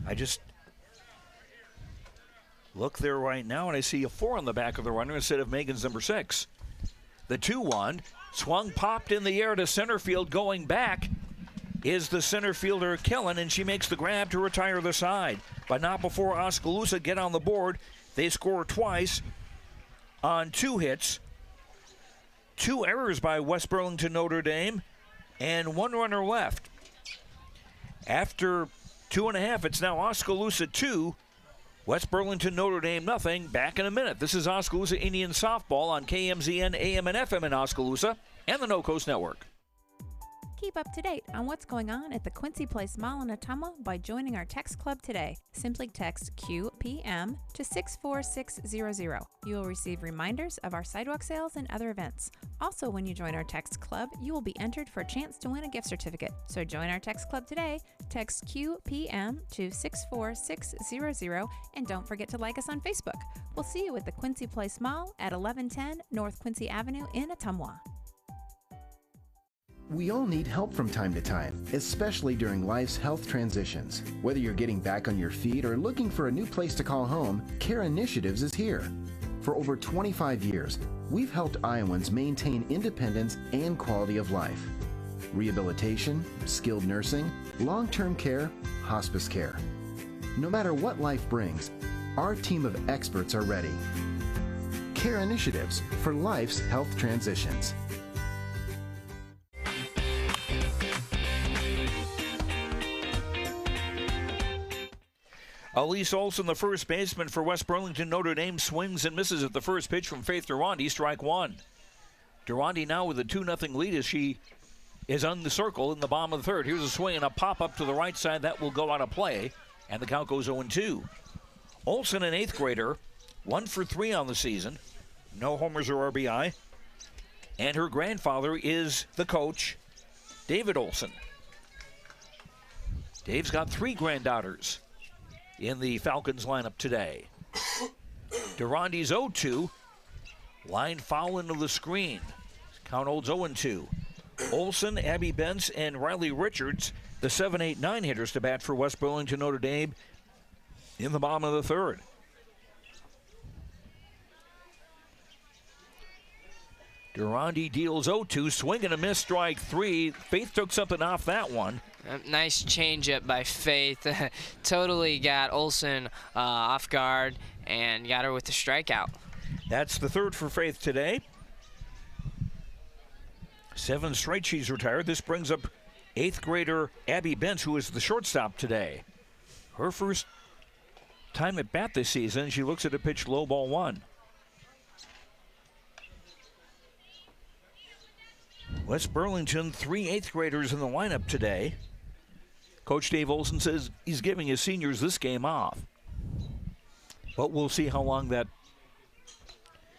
I just look there right now, and I see a 4 on the back of the runner instead of Megan's number 6. The 2-1, swung, popped in the air to center field. Going back is the center fielder, Kellen, and she makes the grab to retire the side. But not before Oskaloosa get on the board. They score twice on 2 hits. 2 errors by West Burlington Notre Dame, and 1 runner left. After 2.5, it's now Oskaloosa 2, West Burlington Notre Dame nothing. Back in a minute. This is Oskaloosa Indian Softball on KMZN AM and FM in Oskaloosa and the No Coast Network. Keep up to date on what's going on at the Quincy Place Mall in Ottumwa by joining our text club today. Simply text QPM to 64600. You will receive reminders of our sidewalk sales and other events. Also, when you join our text club, you will be entered for a chance to win a gift certificate. So join our text club today. Text QPM to 64600 and don't forget to like us on Facebook. We'll see you at the Quincy Place Mall at 1110 North Quincy Avenue in Ottumwa. We all need help from time to time, especially during life's health transitions. Whether you're getting back on your feet or looking for a new place to call home, Care Initiatives is here. For over 25 years, we've helped Iowans maintain independence and quality of life. Rehabilitation, skilled nursing, long-term care, hospice care. No matter what life brings, our team of experts are ready. Care Initiatives for life's health transitions. Elise Olson, the first baseman for West Burlington Notre Dame, swings and misses at the first pitch from Faith Durandi, strike one. Durandi now with a 2-0 lead as she is on the circle in the bottom of the third. Here's a swing and a pop-up to the right side. That will go out of play, and the count goes 0-2. Olson, an 8th grader, 1 for 3 on the season. No homers or RBI. And her grandfather is the coach, David Olson. Dave's got 3 granddaughters in the Falcons lineup today. Durandi's 0-2. Line foul into the screen. Count holds 0-2. Olson, Abby Bentz, and Riley Richards, the 7, 8, 9 hitters to bat for West Burlington Notre Dame in the bottom of the third. Durandi deals 0-2, swing and a miss, strike 3. Faith took something off that one. Nice changeup by Faith. Totally got Olson off guard and got her with the strikeout. That's the third for Faith today. 7 straight she's retired. This brings up 8th grader Abby Bentz, who is the shortstop today. Her first time at bat this season. She looks at a pitch low, ball 1. West Burlington, 3 8th graders in the lineup today. Coach Dave Olson says he's giving his seniors this game off. But we'll see how long that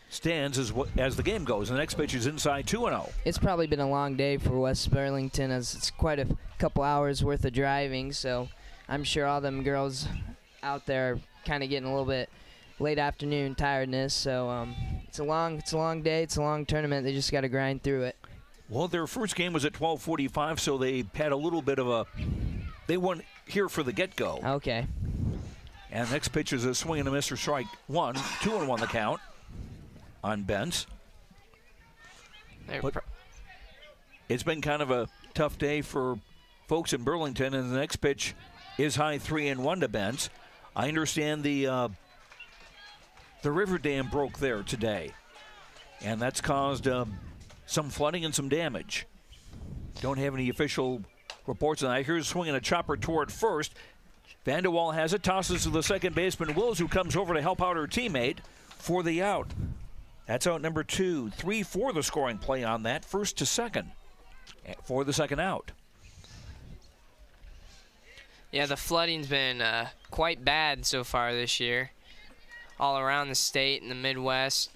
stands as the game goes. The next pitch is inside 2-0. It's probably been a long day for West Burlington, as it's quite a couple hours worth of driving, so I'm sure all them girls out there are kind of getting a little bit late afternoon tiredness. So it's a long day, it's a long tournament. They just got to grind through it. Well, their first game was at 12:45, so they had a little bit of a, they weren't here for the get-go. Okay. And the next pitch is a swing and a miss for strike 1. 2-1 the count on Bentz. But it's been kind of a tough day for folks in Burlington, and the next pitch is high 3-1 to Bentz. I understand the river dam broke there today, and that's caused some flooding and some damage. Don't have any official reports on that. Here's swinging a chopper toward first. Vanderwall has it, tosses to the second baseman Wills, who comes over to help out her teammate for the out. That's out number 2. 3 for the scoring play on that, first to second for the second out. Yeah, the flooding's been quite bad so far this year, all around the state and the Midwest.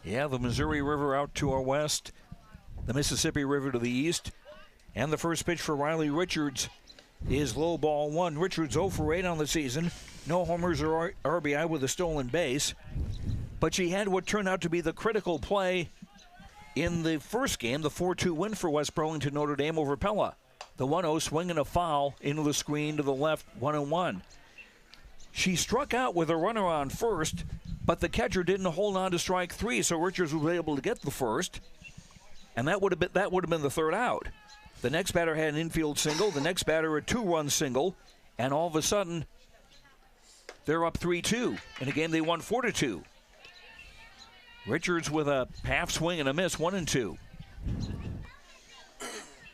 Yeah, the Missouri River out to our west, the Mississippi River to the east. And the first pitch for Riley Richards is low, ball 1. Richards 0 for 8 on the season. No homers or RBI with a stolen base. But she had what turned out to be the critical play in the first game, the 4-2 win for West Burlington Notre Dame over Pella. The 1-0 swing and a foul into the screen to the left, 1-1. She struck out with a runner on first, but the catcher didn't hold on to strike 3, so Richards was able to get the first, and that would have been the third out. The next batter had an infield single, the next batter a 2-run single, and all of a sudden they're up 3-2. In a game they won 4-2. Richards with a half swing and a miss, 1-2.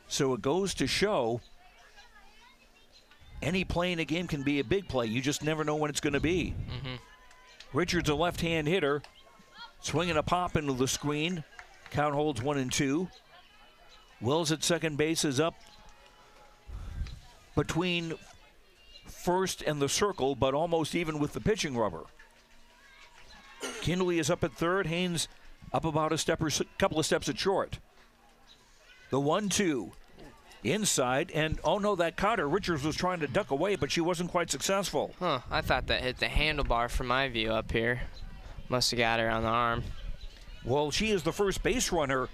So it goes to show any play in a game can be a big play. You just never know when it's going to be. Richards, a left-hand hitter, swinging a pop into the screen. Count holds 1-2. Wills at second base is up between first and the circle, but almost even with the pitching rubber. Kindley is up at third. Haynes up about a couple of steps at short. The 1-2 inside, and oh no, that caught her. Richards was trying to duck away, but she wasn't quite successful. Huh, I thought that hit the handlebar from my view up here. Must have got her on the arm. Well, she is the first base runner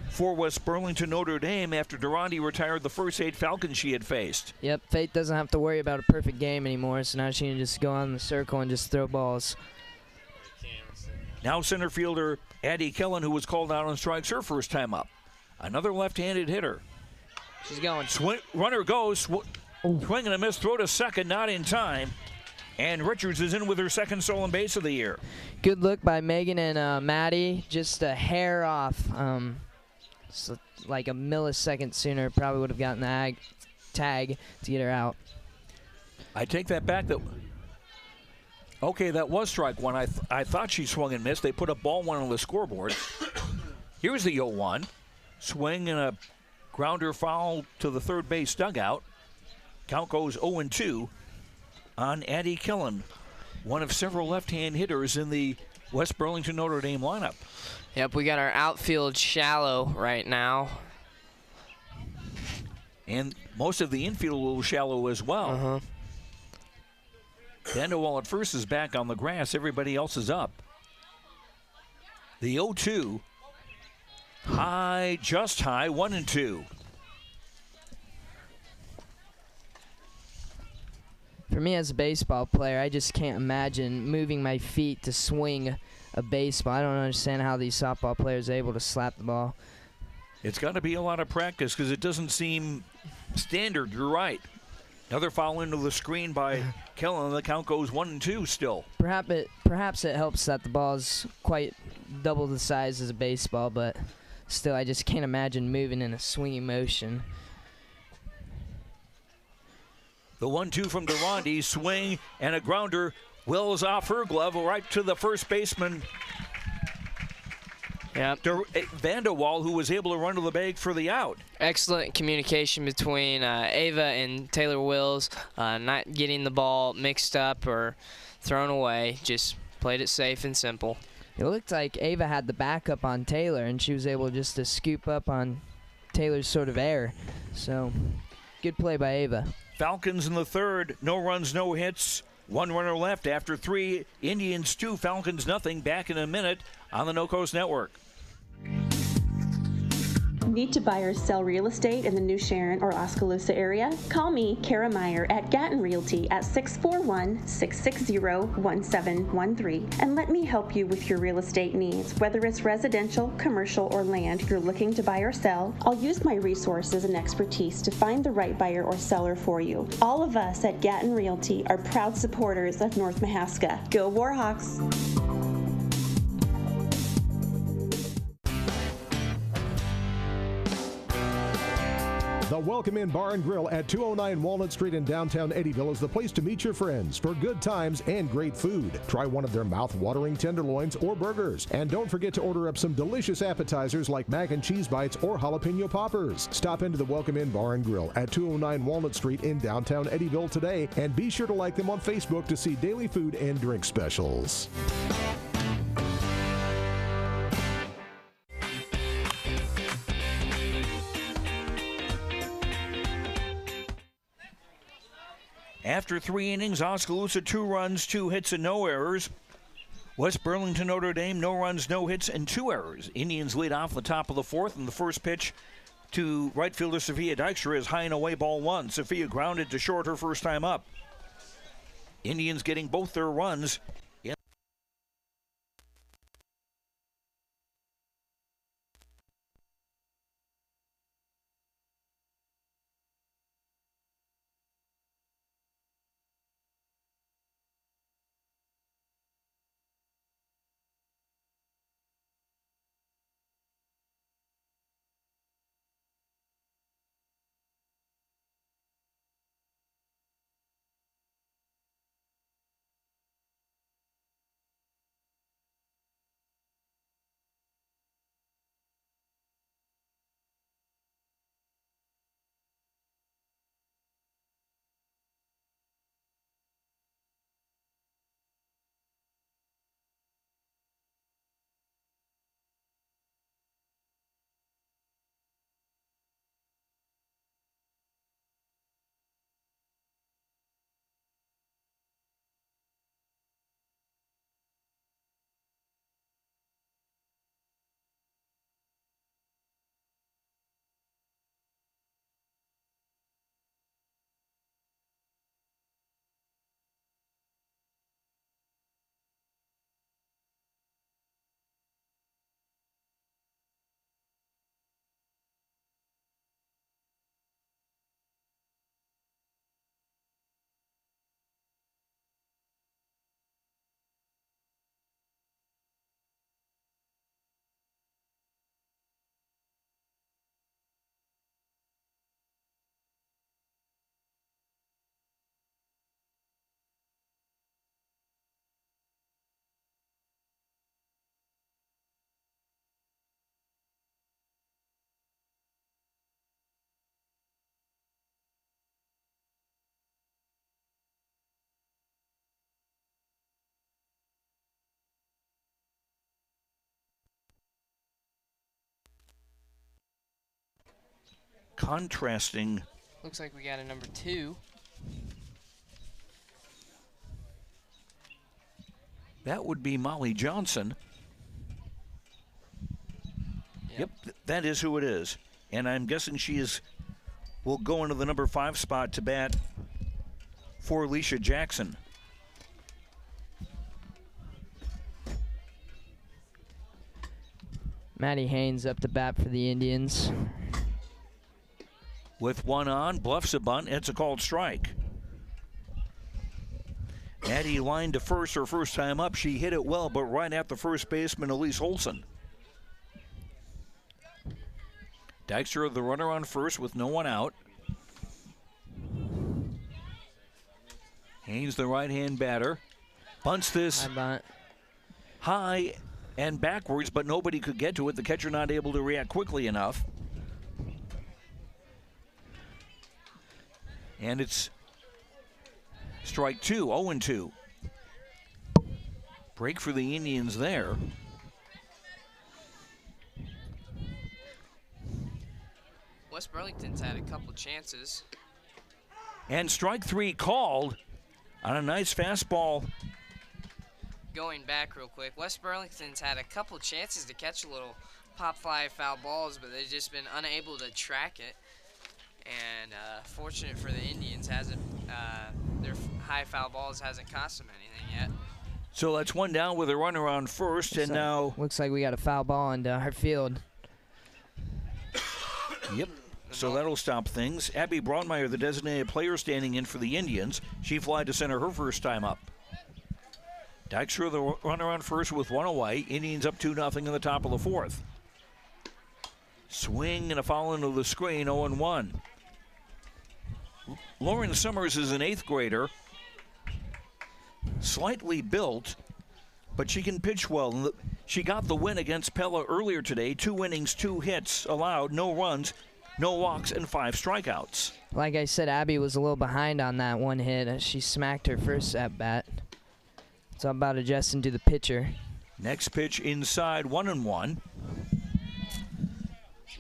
for West Burlington Notre Dame after Durante retired the first 8 Falcons she had faced. Yep, Faith doesn't have to worry about a perfect game anymore, so now she can just go on the circle and just throw balls. Now center fielder Addie Kellen, who was called out on strikes her first time up. Another left-handed hitter. She's going. Runner goes, swing and a miss, throw to second, not in time. And Richards is in with her second stolen base of the year. Good look by Megan and Maddie, just a hair off. So like a millisecond sooner, probably would have gotten the tag to get her out. I take that back. Okay, that was strike one. I thought she swung and missed. They put a ball one on the scoreboard. Here's the 0-1. Swing and a grounder foul to the third base dugout. Count goes 0-2 on Addie Killen, one of several left-hand hitters in the West Burlington Notre Dame lineup. Yep, we got our outfield shallow right now. And most of the infield a little shallow as well. Vanderwall at first is back on the grass. Everybody else is up. The 0-2. High, just high, 1-2. For me as a baseball player, I just can't imagine moving my feet to swing a baseball. I don't understand how these softball players are able to slap the ball. It's got to be a lot of practice because it doesn't seem standard. You're right. Another foul into the screen by Kellen. The count goes 1-2 still. Perhaps it helps that the ball is quite double the size as a baseball, but still, I just can't imagine moving in a swinging motion. The 1-2 from Durante, swing and a grounder. Wills off her glove right to the first baseman. Yep. Vanderwall, who was able to run to the bag for the out. Excellent communication between Ava and Taylor Wills, not getting the ball mixed up or thrown away, just played it safe and simple. It looked like Ava had the backup on Taylor, and she was able just to scoop up on Taylor's sort of air. So, good play by Ava. Falcons in the third, no runs, no hits. One runner left after 3. Indians 2, Falcons nothing. Back in a minute on the No Coast Network. Need to buy or sell real estate in the New Sharon or Oskaloosa area? Call me, Kara Meyer, at Gatton Realty at 641-660-1713 and let me help you with your real estate needs. Whether it's residential, commercial, or land you're looking to buy or sell, I'll use my resources and expertise to find the right buyer or seller for you. All of us at Gatton Realty are proud supporters of North Mahaska. Go Warhawks! The Welcome In Bar and Grill at 209 Walnut Street in downtown Eddyville is the place to meet your friends for good times and great food. Try one of their mouth-watering tenderloins or burgers. And don't forget to order up some delicious appetizers like mac and cheese bites or jalapeno poppers. Stop into the Welcome In Bar and Grill at 209 Walnut Street in downtown Eddyville today, and be sure to like them on Facebook to see daily food and drink specials. After 3 innings, Oskaloosa 2 runs, 2 hits, and no errors. West Burlington Notre Dame, no runs, no hits, and 2 errors. Indians lead off the top of the 4th, and the first pitch to right fielder Sophia Dykstra is high and away, ball 1. Sophia grounded to short her first time up. Indians getting both their runs. contrasting. Looks like we got a number 2. That would be Molly Johnson. Yep, that is who it is. And I'm guessing will go into the number 5 spot to bat for Alicia Jackson. Maddie Haynes up to bat for the Indians. With one on, bluffs a bunt. It's a called strike. Maddie lined to first her first time up. She hit it well, but right at the first baseman, Elise Olson. Dykstra, the runner on first with no one out. Haynes, the right-hand batter, bunts this high and backwards, but nobody could get to it. The catcher not able to react quickly enough. And it's strike 2, 0-2. Break for the Indians there. West Burlington's had a couple chances. And strike 3 called on a nice fastball. Going back real quick, West Burlington's had a couple chances to catch a little pop fly foul balls, but they've just been unable to track it. And fortunate for the Indians, their high foul balls hasn't cost them anything yet. So that's one down with a runner on first, and now looks like we got a foul ball into our field. Yep. So that'll stop things. Abby Braunmeyer, the designated player standing in for the Indians. She flied to center her first time up. Dykstra, the runner on first with one away. Indians up 2-0 in the top of the 4th. Swing and a foul into the screen, 0-1. Lauren Summers is an 8th grader. Slightly built, but she can pitch well. She got the win against Pella earlier today. 2 innings, 2 hits allowed, no runs, no walks, and 5 strikeouts. Like I said, Abby was a little behind on that one hit. She smacked her first at bat. It's all about adjusting to the pitcher. Next pitch inside, 1-1.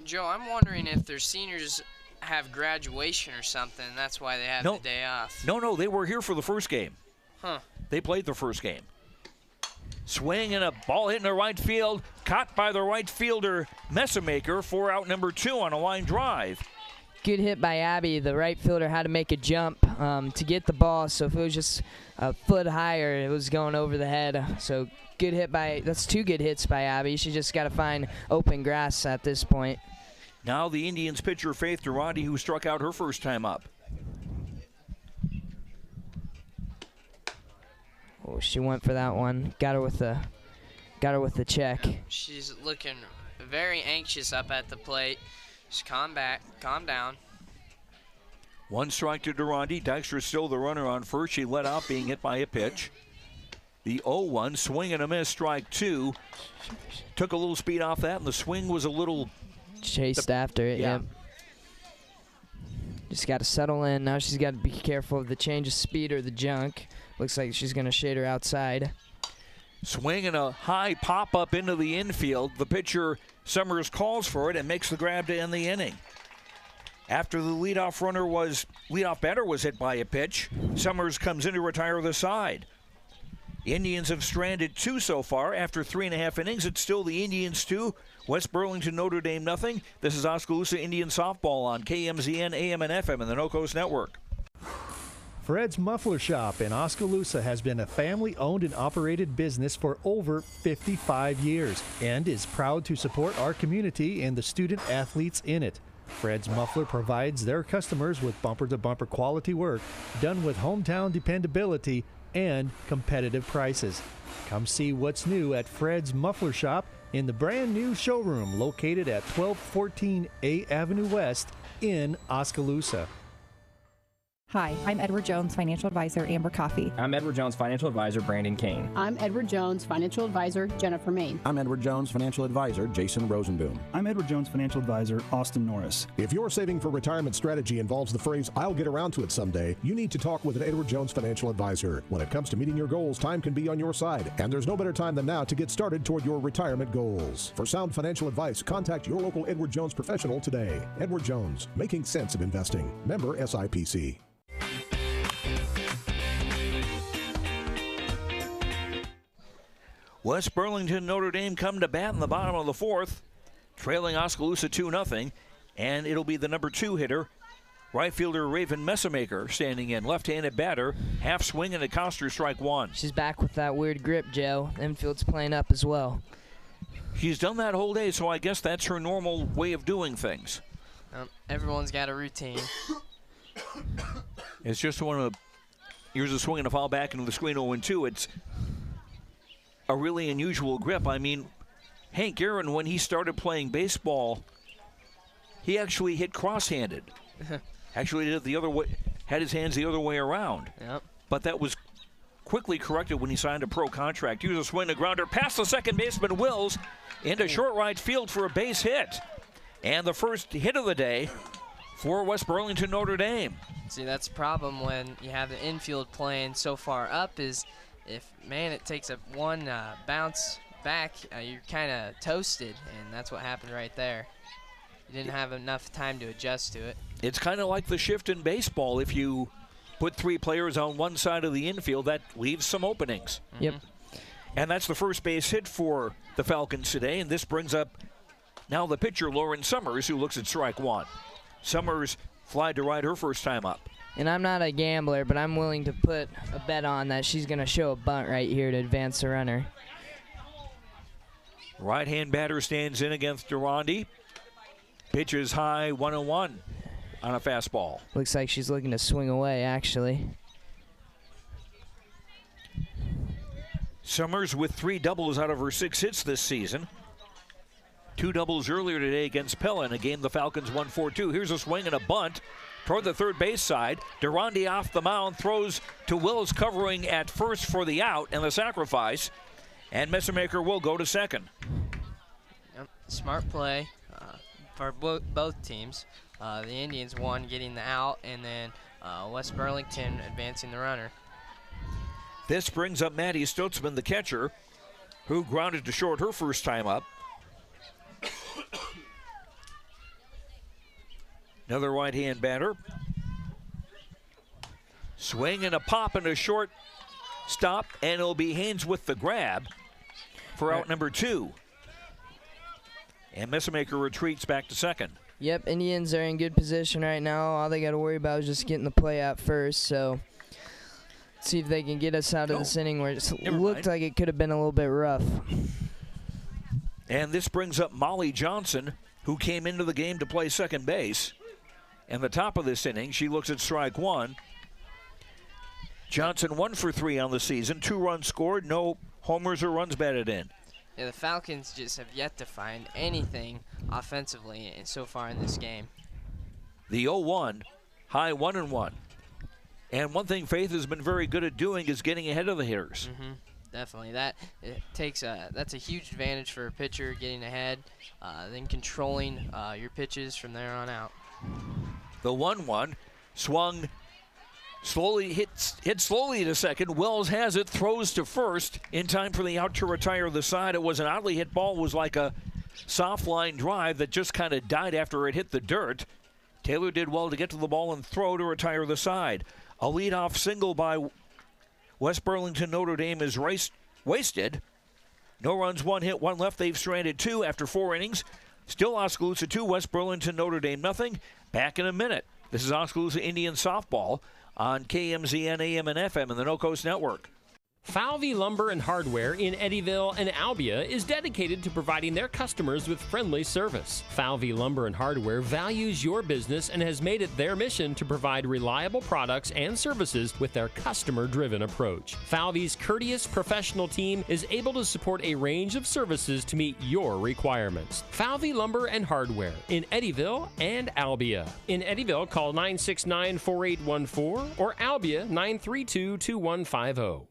Joe, I'm wondering if their seniors have graduation or something. That's why they have the day off. No, they were here for the first game. Huh. They played the first game. Swing and a ball hit in the right field. Caught by the right fielder, Messamaker, for out number 2 on a line drive. Good hit by Abby. The right fielder had to make a jump to get the ball, so if it was just a foot higher, it was going over the head. So good hit that's 2 good hits by Abby. She just got to find open grass at this point. Now the Indians pitcher Faith Durante, who struck out her first time up. Oh, she went for that one. Got her with the check. She's looking very anxious up at the plate. Just calm down. 1 strike to Durante. Dykstra still the runner on first. She let out, being hit by a pitch. The 0-1, swing and a miss, strike 2. Took a little speed off that, and the swing was a little... Chased after it, yeah. Just got to settle in. Now she's got to be careful of the change of speed or the junk. Looks like she's going to shade her outside. Swing and a high pop-up into the infield. The pitcher, Summers, calls for it and makes the grab to end the inning. After the leadoff batter was hit by a pitch, Summers comes in to retire the side. Indians have stranded 2 so far. After 3.5 innings, it's still the Indians 2, West Burlington, Notre Dame nothing. This is Oskaloosa Indian Softball on KMZN, AM, and FM and the No Coast Network. Fred's Muffler Shop in Oskaloosa has been a family-owned and operated business for over 55 years and is proud to support our community and the student athletes in it. Fred's Muffler provides their customers with bumper-to-bumper quality work done with hometown dependability and competitive prices. Come see what's new at Fred's Muffler Shop in the brand new showroom located at 1214 A Avenue West in Oskaloosa. Hi, I'm Edward Jones Financial Advisor Amber Coffey. I'm Edward Jones Financial Advisor Brandon Kane. I'm Edward Jones Financial Advisor Jennifer Main. I'm Edward Jones Financial Advisor Jason Rosenboom. I'm Edward Jones Financial Advisor Austin Norris. If your saving for retirement strategy involves the phrase, "I'll get around to it someday," you need to talk with an Edward Jones Financial Advisor. When it comes to meeting your goals, time can be on your side, and there's no better time than now to get started toward your retirement goals. For sound financial advice, contact your local Edward Jones professional today. Edward Jones, making sense of investing. Member SIPC. West Burlington Notre Dame come to bat in the bottom of the fourth, trailing Oskaloosa 2-0, and it'll be the number 2 hitter, right fielder Raven Messamaker, standing in. Left-handed batter, half swing and a coster, strike one. She's back with that weird grip, Joe. Infield's playing up as well. She's done that whole day, so I guess that's her normal way of doing things. Everyone's got a routine. It's just one of here's a swing and a foul back into the screen 0-2. It's a really unusual grip. I mean, Hank Aaron, when he started playing baseball, he actually hit cross-handed. Actually did it the other way, had his hands the other way around. Yep. But that was quickly corrected when he signed a pro contract. Here's a swing, a grounder past the second baseman Wills into short right field for a base hit. And the first hit of the day for West Burlington Notre Dame. See, that's the problem when you have the infield playing so far up is it takes one bounce back, you're kind of toasted, and that's what happened right there. You didn't have enough time to adjust to it. It's kind of like the shift in baseball. If you put 3 players on one side of the infield, that leaves some openings. Yep. And that's the first base hit for the Falcons today, and this brings up now the pitcher, Lauren Summers, who looks at strike one. Summers flied to right her first time up. And I'm not a gambler, but I'm willing to put a bet on that she's going to show a bunt right here to advance the runner. Right-hand batter stands in against Durandi. Pitches high, 1-1 on a fastball. Looks like she's looking to swing away, actually. Summers with 3 doubles out of her 6 hits this season. 2 doubles earlier today against Pella in a game the Falcons won 4-2. Here's a swing and a bunt toward the third base side. Durandi off the mound, throws to Wills covering at first for the out and the sacrifice. And Messamaker will go to second. Yep. Smart play for both teams. The Indians won getting the out, and then West Burlington advancing the runner. This brings up Maddie Stotzman, the catcher, who grounded to short her first time up. Another right-hand batter. Swing and a pop and a short stop, and it'll be Haynes with the grab for out number 2. And Messamaker retreats back to second. Yep, Indians are in good position right now. All they got to worry about is just getting the play out first. So let's see if they can get us out of this inning where it looked like it could have been a little bit rough. And this brings up Molly Johnson, who came into the game to play second base. And the top of this inning, she looks at strike one. Johnson 1 for 3 on the season, 2 runs scored, no homers or runs batted in. Yeah, the Falcons just have yet to find anything offensively so far in this game. The 0-1, high 1-1. And one thing Faith has been very good at doing is getting ahead of the hitters. Definitely, that's a huge advantage for a pitcher, getting ahead, then controlling your pitches from there on out. The 1-1 swung slowly, hit slowly to second. Wells has it, throws to first in time for the out to retire the side. It was an oddly hit ball. It was like a soft line drive that just kind of died after it hit the dirt. Taylor did well to get to the ball and throw to retire the side. A leadoff single by West Burlington Notre Dame is wasted. No runs, 1 hit, 1 left. They've stranded 2 after 4 innings. Still Oskaloosa 2, West Burlington Notre Dame nothing. Back in a minute. This is Oskaloosa Indian softball on KMZN AM and FM and the No Coast Network. Falvey Lumber and Hardware in Eddyville and Albia is dedicated to providing their customers with friendly service. Falvey Lumber and Hardware values your business and has made it their mission to provide reliable products and services with their customer-driven approach. Falvey's courteous professional team is able to support a range of services to meet your requirements. Falvey Lumber and Hardware in Eddyville and Albia. In Eddyville, call 969-4814 or Albia 932-2150.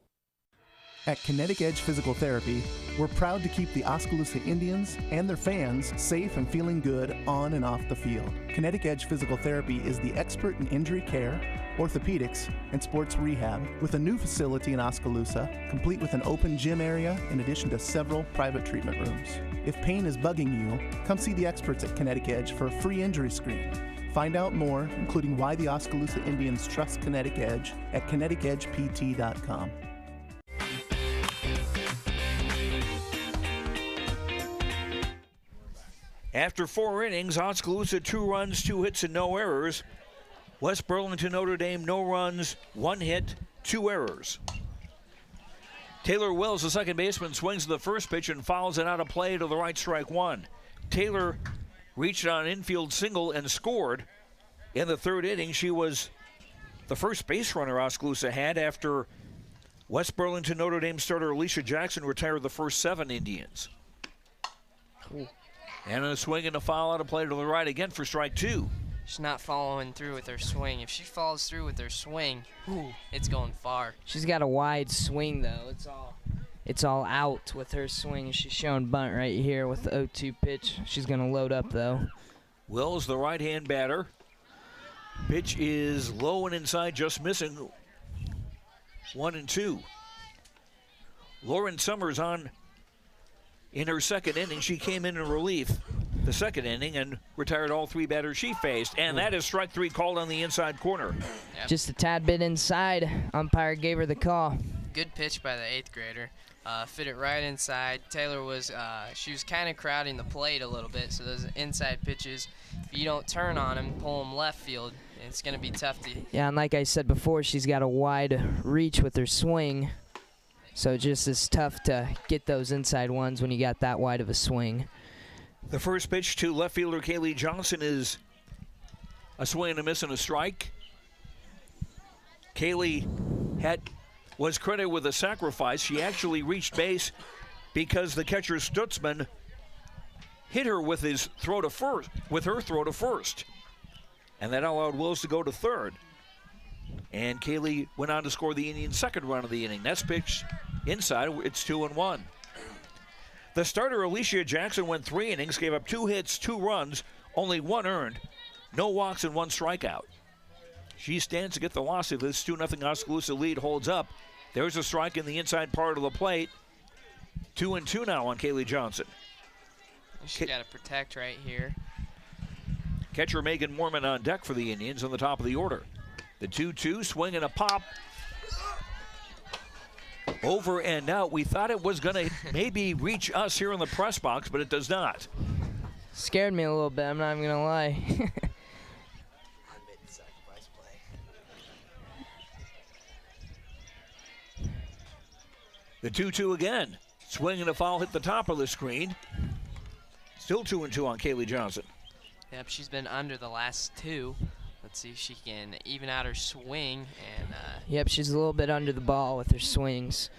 At Kinetic Edge Physical Therapy, we're proud to keep the Oskaloosa Indians and their fans safe and feeling good on and off the field. Kinetic Edge Physical Therapy is the expert in injury care, orthopedics, and sports rehab, with a new facility in Oskaloosa, complete with an open gym area in addition to several private treatment rooms. If pain is bugging you, come see the experts at Kinetic Edge for a free injury screen. Find out more, including why the Oskaloosa Indians trust Kinetic Edge, at kineticedgept.com. After 4 innings, Oskaloosa 2 runs, 2 hits, and no errors. West Burlington Notre Dame, no runs, 1 hit, 2 errors. Taylor Wills, the second baseman, swings at the first pitch and fouls it out of play to the right, strike 1. Taylor reached on an infield single and scored. In the 3rd inning, she was the first base runner Oskaloosa had after West Burlington Notre Dame starter Alicia Jackson retired the first 7 Indians. Ooh. And a swing and a foul out of play to the right again for strike 2. She's not following through with her swing. If she follows through with her swing, it's going far. She's got a wide swing, though. It's all out with her swing. She's showing bunt right here with the 0-2 pitch. She's going to load up, though. Wills, the right-hand batter. Pitch is low and inside, just missing 1-2. Lauren Summers on in her 2nd inning. She came in relief the 2nd inning and retired all 3 batters she faced. And that is strike 3 called on the inside corner. Yep. Just a tad bit inside. Umpire gave her the call. Good pitch by the 8th grader. Fit it right inside. Taylor was, she was kind of crowding the plate a little bit, so those inside pitches, if you don't turn on them, pull them left field, it's going to be tough to. Yeah, and like I said before, she's got a wide reach with her swing. So just as tough to get those inside ones when you got that wide of a swing. The first pitch to left fielder Kaylee Johnson is a swing and a miss and a strike. Kaylee was credited with a sacrifice. She actually reached base because the catcher Stutzman hit her with her throw to first. And that allowed Wills to go to 3rd. And Kaylee went on to score the Indians' 2nd run of the inning. That's pitched inside. It's 2-1. The starter, Alicia Jackson, went 3 innings, gave up 2 hits, 2 runs, only 1 earned, no walks, and 1 strikeout. She stands to get the loss if this 2-0 Oskaloosa lead holds up. There's a strike in the inside part of the plate. 2-2 now on Kaylee Johnson. She's got to protect right here. Catcher Megan Mormon on deck for the Indians on the top of the order. The 2-2, swing and a pop. Over and out. We thought it was going to maybe reach us here in the press box, but it does not. Scared me a little bit, I'm not even going to lie. The 2-2 again. Swing and a foul hit the top of the screen. Still 2-2 on Kaylee Johnson. Yep, she's been under the last 2. Let's see if she can even out her swing. And yep, she's a little bit under the ball with her swings.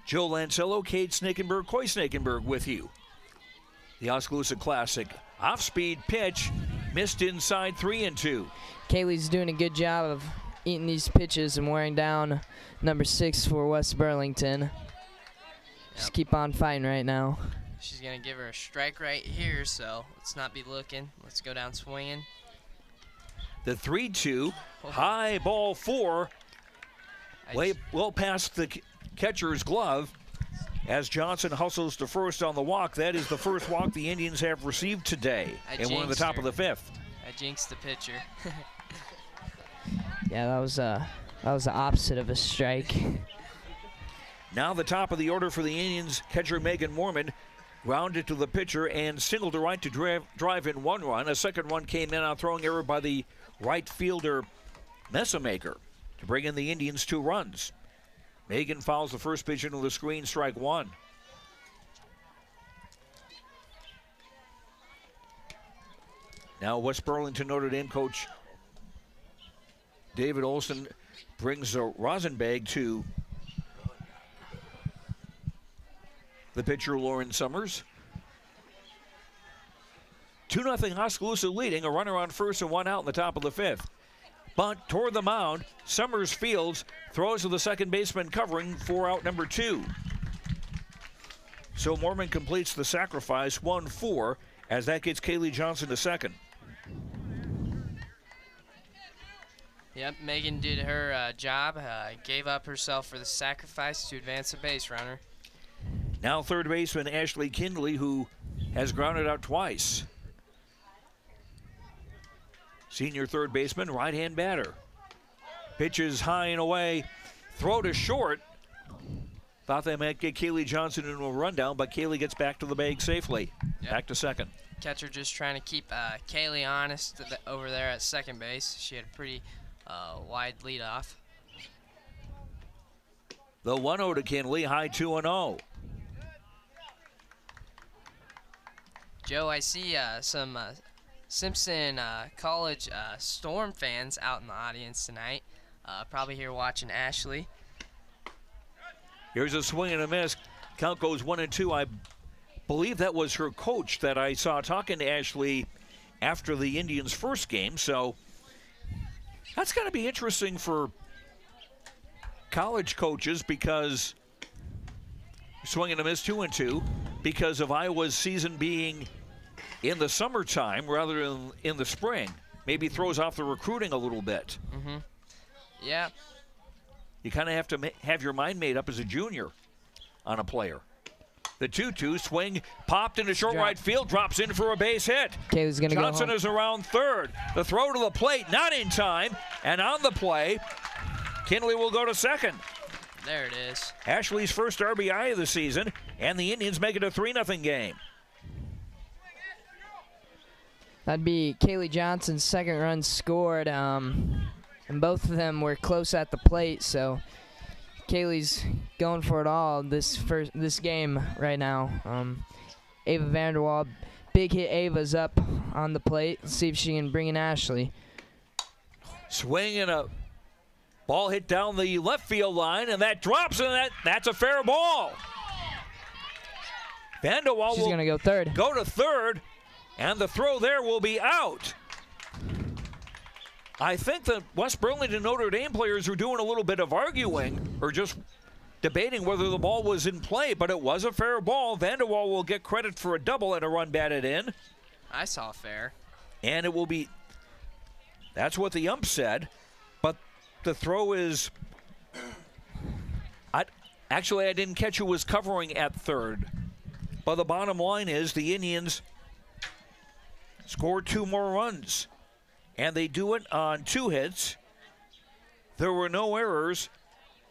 Joe Lancello, Kate Snakenberg, Coy Snakenberg with you. The Oskaloosa Classic. Off-speed pitch, missed inside 3-2. Kaylee's doing a good job of eating these pitches and wearing down number 6 for West Burlington. Just keep on fighting right now. She's going to give her a strike right here, so let's not be looking. Let's go down swinging. The 3-2, high ball 4, way well past the catcher's glove as Johnson hustles to first on the walk. That is the first walk the Indians have received today, and we're in the top of the 5th. I jinxed the pitcher. Yeah, that was the opposite of a strike. Now the top of the order for the Indians, catcher Megan Mormon grounded to the pitcher and singled to right to drive in 1 run. A second one came in on throwing error by the right fielder Messamaker to bring in the Indians 2 runs. Megan fouls the first pitch into the screen, strike 1. Now West Burlington Notre Dame coach David Olson brings a Rosenbag to the pitcher Lauren Summers. 2-0 Oskaloosa leading, a runner on first and 1 out in the top of the 5th. Bunt toward the mound, Summers fields, throws to the second baseman covering for out number 2. So Mormon completes the sacrifice 1-4 as that gets Kaylee Johnson to second. Yep, Megan did her job, gave up herself for the sacrifice to advance the base runner. Now third baseman Ashley Kindley, who has grounded out twice. Senior third baseman, right-hand batter. Pitches high and away, throw to short. Thought they might get Kaylee Johnson into a rundown, but Kaylee gets back to the bag safely. Yep. Back to second. Catcher just trying to keep Kaylee honest over there at second base. She had a pretty wide leadoff. The 1-0 to Kinley, high 2-0. Joe, I see some Simpson College Storm fans out in the audience tonight. Probably here watching Ashley. Here's a swing and a miss. Count goes 1-2. I believe that was her coach that I saw talking to Ashley after the Indians' first game. So that's got to be interesting for college coaches because swing and a miss 2-2 because of Iowa's season being in the summertime rather than in the spring. Maybe throws off the recruiting a little bit. Mm-hmm. Yeah. You kind of have to have your mind made up as a junior on a player. The 2-2 swing popped into short right field, drops in for a base hit. Kaylee's gonna Johnson go home. is around third. The throw to the plate, not in time, and on the play, Kinley will go to second. There it is. Ashley's first RBI of the season, and the Indians make it a 3-0 game. That'd be Kaylee Johnson's second run scored, and both of them were close at the plate, so Kaylee's going for it all this game right now. Ava Vanderwall, big hit. Ava's up on the plate. Let's see if she can bring in Ashley. Swing and a ball hit down the left field line, and that drops, and that's a fair ball. Vanderwall She's gonna go third. Go to third, and the throw there will be out. I think the West Burlington Notre Dame players are doing a little bit of arguing or just debating whether the ball was in play, but it was a fair ball. Vanderwall will get credit for a double and a run batted in. I saw fair. And it will be, that's what the ump said, but the throw is, actually I didn't catch who was covering at third, but the bottom line is the Indians scored 2 more runs. And they do it on 2 hits. There were no errors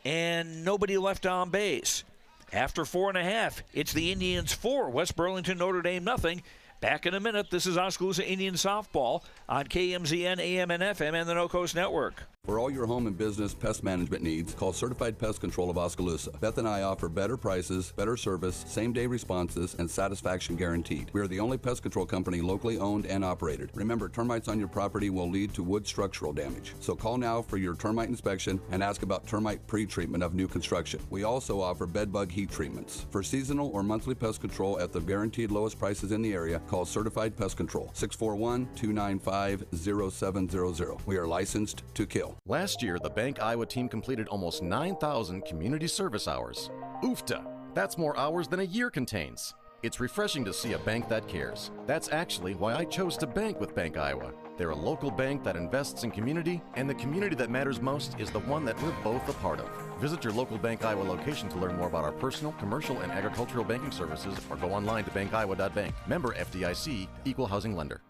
and nobody left on base. After 4.5, it's the Indians 4, West Burlington Notre Dame nothing. Back in a minute. This is Oskaloosa Indian softball on KMZN, AM, and FM, and the No Coast Network. For all your home and business pest management needs, call Certified Pest Control of Oskaloosa. Beth and I offer better prices, better service, same-day responses, and satisfaction guaranteed. We are the only pest control company locally owned and operated. Remember, termites on your property will lead to wood structural damage. So call now for your termite inspection and ask about termite pre-treatment of new construction. We also offer bed bug heat treatments. For seasonal or monthly pest control at the guaranteed lowest prices in the area, call Certified Pest Control, 641-295-0700. We are licensed to kill. Last year, the Bank Iowa team completed almost 9,000 community service hours. Oofta! That's more hours than a year contains. It's refreshing to see a bank that cares. That's actually why I chose to bank with Bank Iowa. They're a local bank that invests in community, and the community that matters most is the one that we're both a part of. Visit your local Bank Iowa location to learn more about our personal, commercial, and agricultural banking services, or go online to bankiowa.bank. Member FDIC, Equal Housing Lender.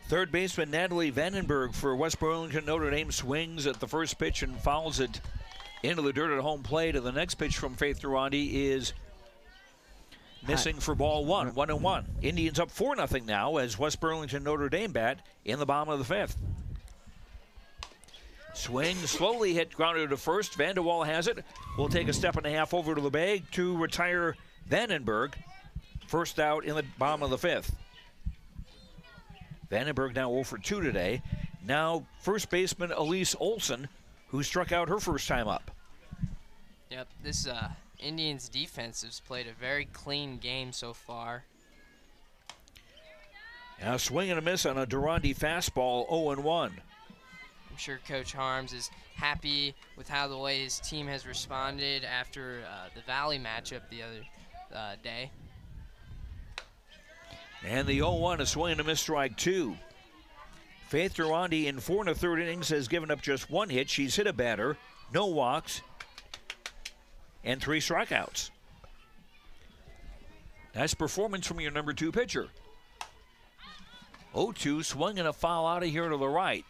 Third baseman Natalie Vandenberg for West Burlington Notre Dame swings at the first pitch and fouls it into the dirt at home plate. And the next pitch from Faith Durandi is missing for ball one, 1-1. Indians up 4-0 now as West Burlington Notre Dame bat in the bottom of the 5th. Swing slowly hit, grounded to first. Vanderwall has it. Will take a step and a half over to the bag to retire Vandenberg. First out in the bottom of the 5th. Vandenberg now 0 for 2 today. Now first baseman Elise Olson, who struck out her first time up. Yep, this Indians defense has played a very clean game so far. Now swing and a miss on a Durandi fastball, 0-1. I'm sure Coach Harms is happy with how the way his team has responded after the Valley matchup the other day. And the 0-1, a swing and a miss, strike 2. Faith Durandi in 4 1/3 innings has given up just 1 hit. She's hit a batter, no walks, and 3 strikeouts. Nice performance from your number 2 pitcher. 0-2, swung and a foul out of here to the right.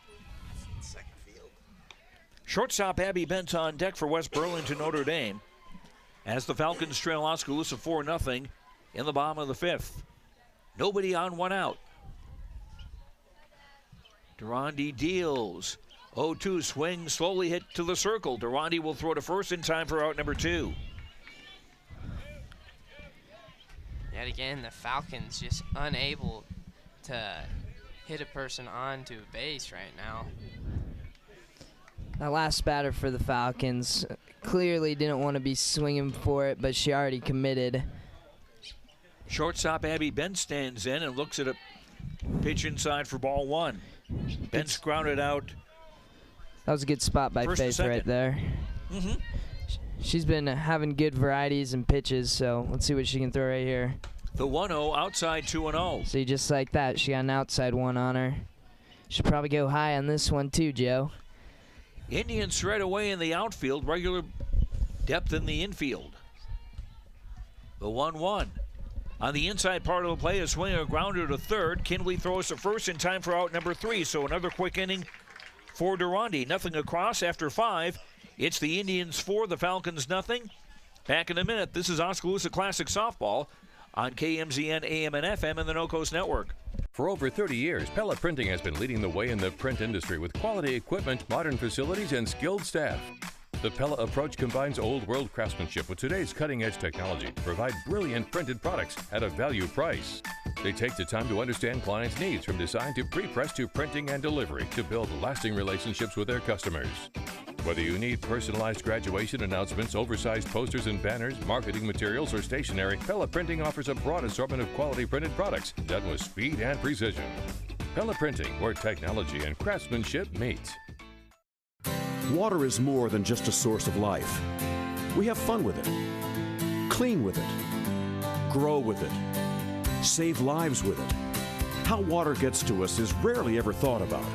Shortstop Abby Bent's on deck for West Burlington Notre Dame as the Falcons trail Oskaloosa 4-0 in the bottom of the 5th. Nobody on, 1 out. Durandi deals. 0-2, swing, slowly hit to the circle. Durandi will throw to first in time for out number 2. Yet again, the Falcons just unable to hit a person onto a base right now. That last batter for the Falcons clearly didn't want to be swinging for it, but she already committed. Shortstop Abby Bent stands in and looks at a pitch inside for ball 1. Bent's grounded out. That was a good spot by Faith right there. She's been having good varieties and pitches, so let's see what she can throw right here. The 1-0 outside, 2-0. See, just like that, she got an outside one on her. Should probably go high on this one too, Joe. Indians straight away in the outfield, regular depth in the infield. The 1-1. On the inside part of the play, a swing and a grounder to third. Kindley throws to first in time for out number 3. So another quick inning for Durandi. Nothing across after 5. It's the Indians 4, the Falcons nothing. Back in a minute. This is Oskaloosa Classic Softball on KMZN AM and FM and the No-Coast Network. For over 30 years, Pella Printing has been leading the way in the print industry with quality equipment, modern facilities, and skilled staff. The Pella approach combines old world craftsmanship with today's cutting-edge technology to provide brilliant printed products at a value price. They take the time to understand clients' needs from design to pre-press to printing and delivery to build lasting relationships with their customers. Whether you need personalized graduation announcements, oversized posters and banners, marketing materials, or stationery, Pella Printing offers a broad assortment of quality printed products done with speed and precision. Pella Printing, where technology and craftsmanship meet. Water is more than just a source of life. We have fun with it, clean with it, grow with it, save lives with it. How water gets to us is rarely ever thought about.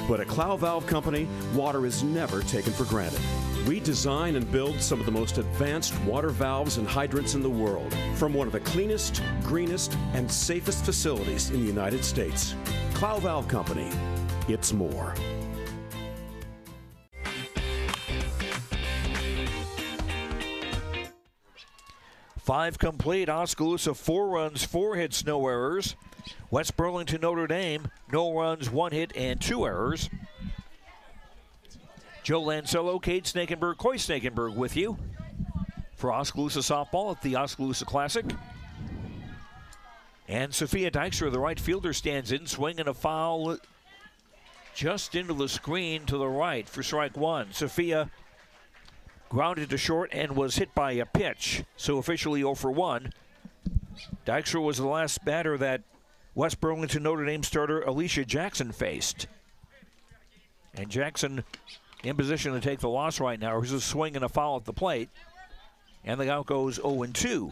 But at Clow Valve Company, water is never taken for granted. We design and build some of the most advanced water valves and hydrants in the world from one of the cleanest, greenest, and safest facilities in the United States. Clow Valve Company, it's more. Five complete. Oskaloosa 4 runs, 4 hits, no errors. West Burlington Notre Dame, no runs, 1 hit, and 2 errors. Joe Lancello, Kate Snakenberg, Coy Snakenberg with you for Oskaloosa softball at the Oskaloosa Classic. And Sophia Dykstra, the right fielder, stands in, swinging a foul just into the screen to the right for strike 1. Sophia grounded to short and was hit by a pitch, so officially 0 for 1. Dykstra was the last batter that West Burlington Notre Dame starter Alicia Jackson faced. And Jackson in position to take the loss right now. Here's a swing and a foul at the plate. And the count goes 0-2.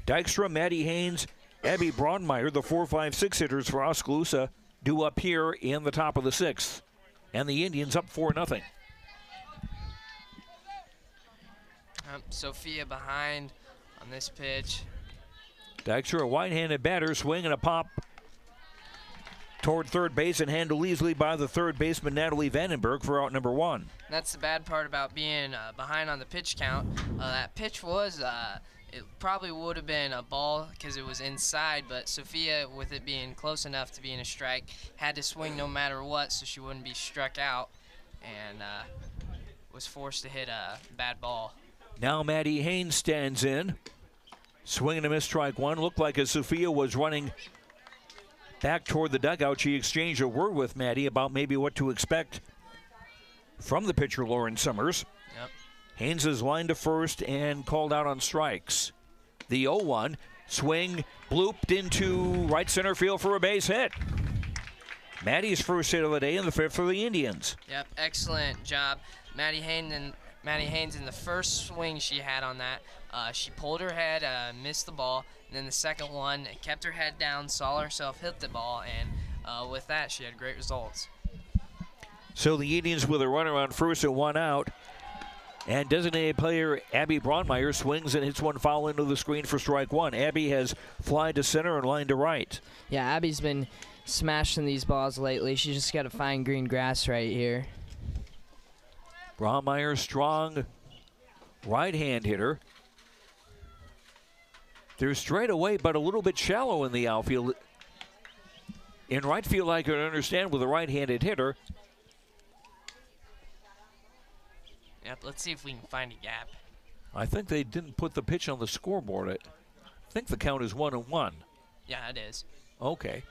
Dykstra, Maddie Haynes, Abby Braunmeyer, the 4-5-6 hitters for Oskaloosa, due up here in the top of the 6th. And the Indians up 4-0. Sophia behind on this pitch. Dykstra, a right-handed batter, swing and a pop toward third base and handled easily by the third baseman Natalie Vandenberg for out number 1. That's the bad part about being behind on the pitch count. That pitch was It probably would have been a ball because it was inside, but Sophia, with it being close enough to being a strike, had to swing no matter what so she wouldn't be struck out, and was forced to hit a bad ball. Now Maddie Haynes stands in. Swing and a miss, strike one. Looked like as Sophia was running back toward the dugout, she exchanged a word with Maddie about maybe what to expect from the pitcher, Lauren Summers. Yep. Haynes is lined to first and called out on strikes. The 0-1 swing blooped into right center field for a base hit. Maddie's first hit of the day in the fifth for the Indians. Yep, excellent job. Maddie Haynes in the first swing she had on that, she pulled her head, missed the ball, and then the second one kept her head down, saw herself hit the ball, and with that she had great results. So the Indians with a runner on first and one out. And designated player Abby Braunmeyer swings and hits one foul into the screen for strike one. Abby has fly to center and line to right. Yeah, Abby's been smashing these balls lately. She's just got to find green grass right here. Braunmeyer, strong right-hand hitter. They're straight away, but a little bit shallow in the outfield. In right field, I can understand with a right-handed hitter. Yep, let's see if we can find a gap. I think they didn't put the pitch on the scoreboard. I think the count is 1-1. Yeah, it is. Okay.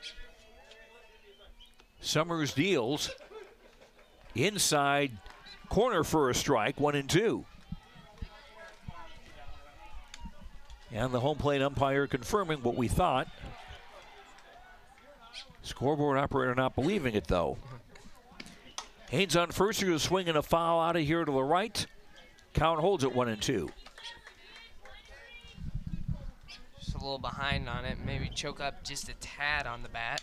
Summers deals inside corner for a strike, 1-2. And the home plate umpire confirming what we thought. Scoreboard operator not believing it, though. Haynes on first, here's a swing and a foul out of here to the right. Count holds at 1-2. Just a little behind on it. Maybe choke up just a tad on the bat.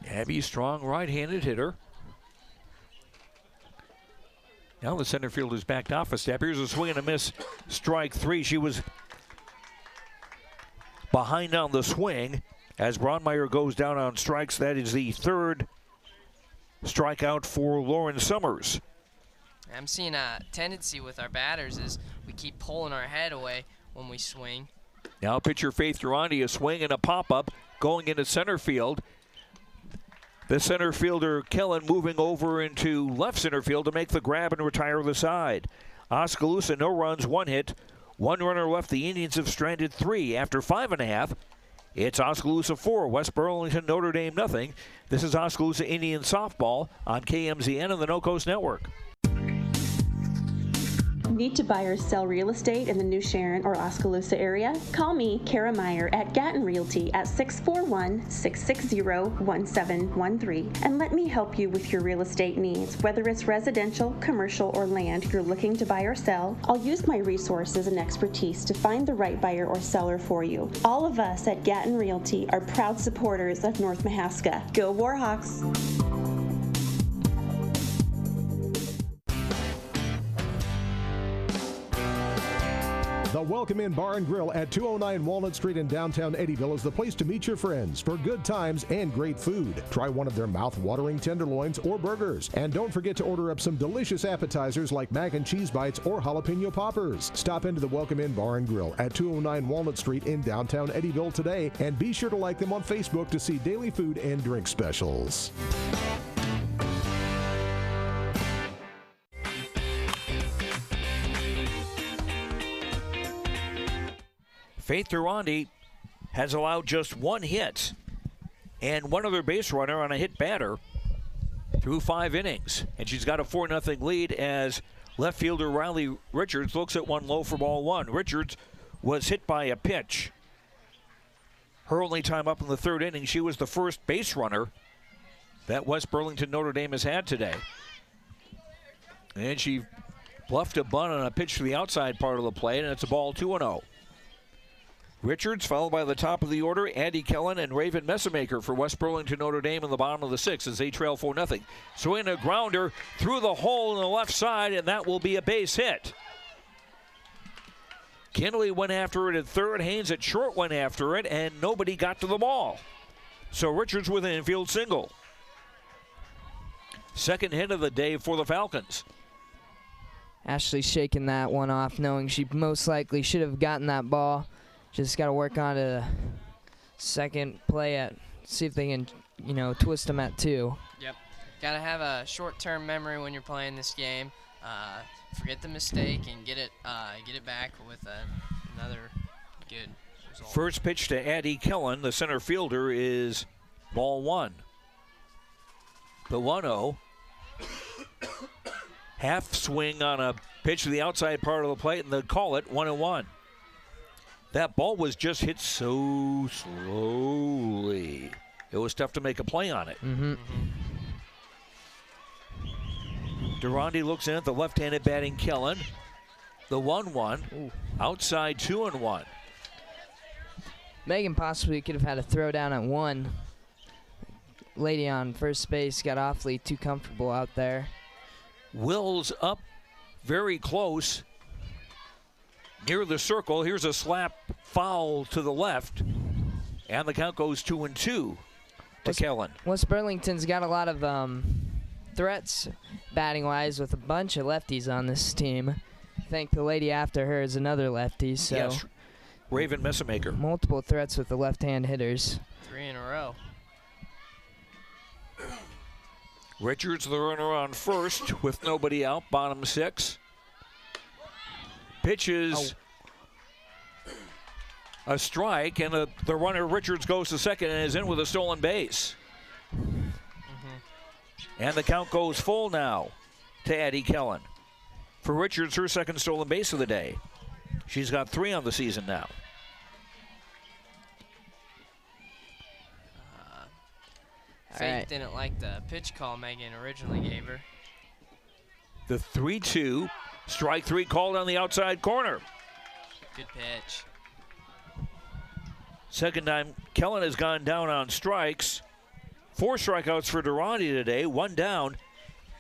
Abby, strong right-handed hitter. Now the center fielder's backed off a step. Here's a swing and a miss, strike three. She was behind on the swing. As Braunmeyer goes down on strikes, that is the third strikeout for Lauren Summers. I'm seeing a tendency with our batters is we keep pulling our head away when we swing. Now pitcher Faith Durandi, a swing and a pop-up going into center field. The center fielder, Kellen, moving over into left center field to make the grab and retire the side. Oskaloosa, no runs, one hit. One runner left. The Indians have stranded three after 5.5. It's Oskaloosa 4, West Burlington, Notre Dame nothing. This is Oskaloosa Indian softball on KMZN and the No Coast Network. Need to buy or sell real estate in the New Sharon or Oskaloosa area? Call me, Kara Meyer, at Gatton Realty at 641-660-1713 and let me help you with your real estate needs. Whether it's residential, commercial, or land you're looking to buy or sell, I'll use my resources and expertise to find the right buyer or seller for you. All of us at Gatton Realty are proud supporters of North Mahaska. Go Warhawks! The Welcome In Bar and Grill at 209 Walnut Street in downtown Eddyville is the place to meet your friends for good times and great food. Try one of their mouth-watering tenderloins or burgers. And don't forget to order up some delicious appetizers like mac and cheese bites or jalapeno poppers. Stop into the Welcome In Bar and Grill at 209 Walnut Street in downtown Eddyville today, and be sure to like them on Facebook to see daily food and drink specials. Faith Durandi has allowed just one hit and one other base runner on a hit batter through 5 innings. And she's got a 4-0 lead as left fielder Riley Richards looks at one low for ball one. Richards was hit by a pitch. Her only time up in the 3rd inning, she was the first base runner that West Burlington Notre Dame has had today. And she bluffed a bunt on a pitch to the outside part of the plate, and it's a ball 2-0. Richards followed by the top of the order, Andy Kellen and Raven Messamaker for West Burlington Notre Dame in the bottom of the 6th as they trail 4-0. Swing a grounder through the hole in the left side, and that will be a base hit. Kinley went after it at third, Haynes at short went after it, and nobody got to the ball. So Richards with an infield single. Second hit of the day for the Falcons. Ashley shaking that one off, knowing she most likely should have gotten that ball. Just got to work on the second play at, see if they can, twist them at 2. Yep. Got to have a short-term memory when you're playing this game. Forget the mistake and get it back with another good result. First pitch to Addie Kellen, the center fielder, is ball 1. The 1-0. Half swing on a pitch to the outside part of the plate, and they call it 1-1. That ball was just hit so slowly. It was tough to make a play on it. Durandi looks in at the left-handed batting Kellen. The 1-1. Outside 2-1. Megan possibly could have had a throw down at 1. Lady on first base got awfully too comfortable out there. Wills up very close near the circle. Here's a slap foul to the left, and the count goes 2-2 to Kellen. West Burlington's got a lot of threats batting-wise with a bunch of lefties on this team. I think the lady after her is another lefty, so yes, Raven Messamaker. Multiple threats with the left-hand hitters. 3 in a row. Richards, the runner on first with nobody out, bottom 6. Pitches a strike, and the runner Richards goes to second and is in with a stolen base. And the count goes full now to Addie Kellen. For Richards, her second stolen base of the day. She's got 3 on the season now. Faith didn't like the pitch call Megan originally gave her. The 3-2, strike 3 called on the outside corner. Good pitch. Second time Kellen has gone down on strikes. 4 strikeouts for Durandi today, 1 down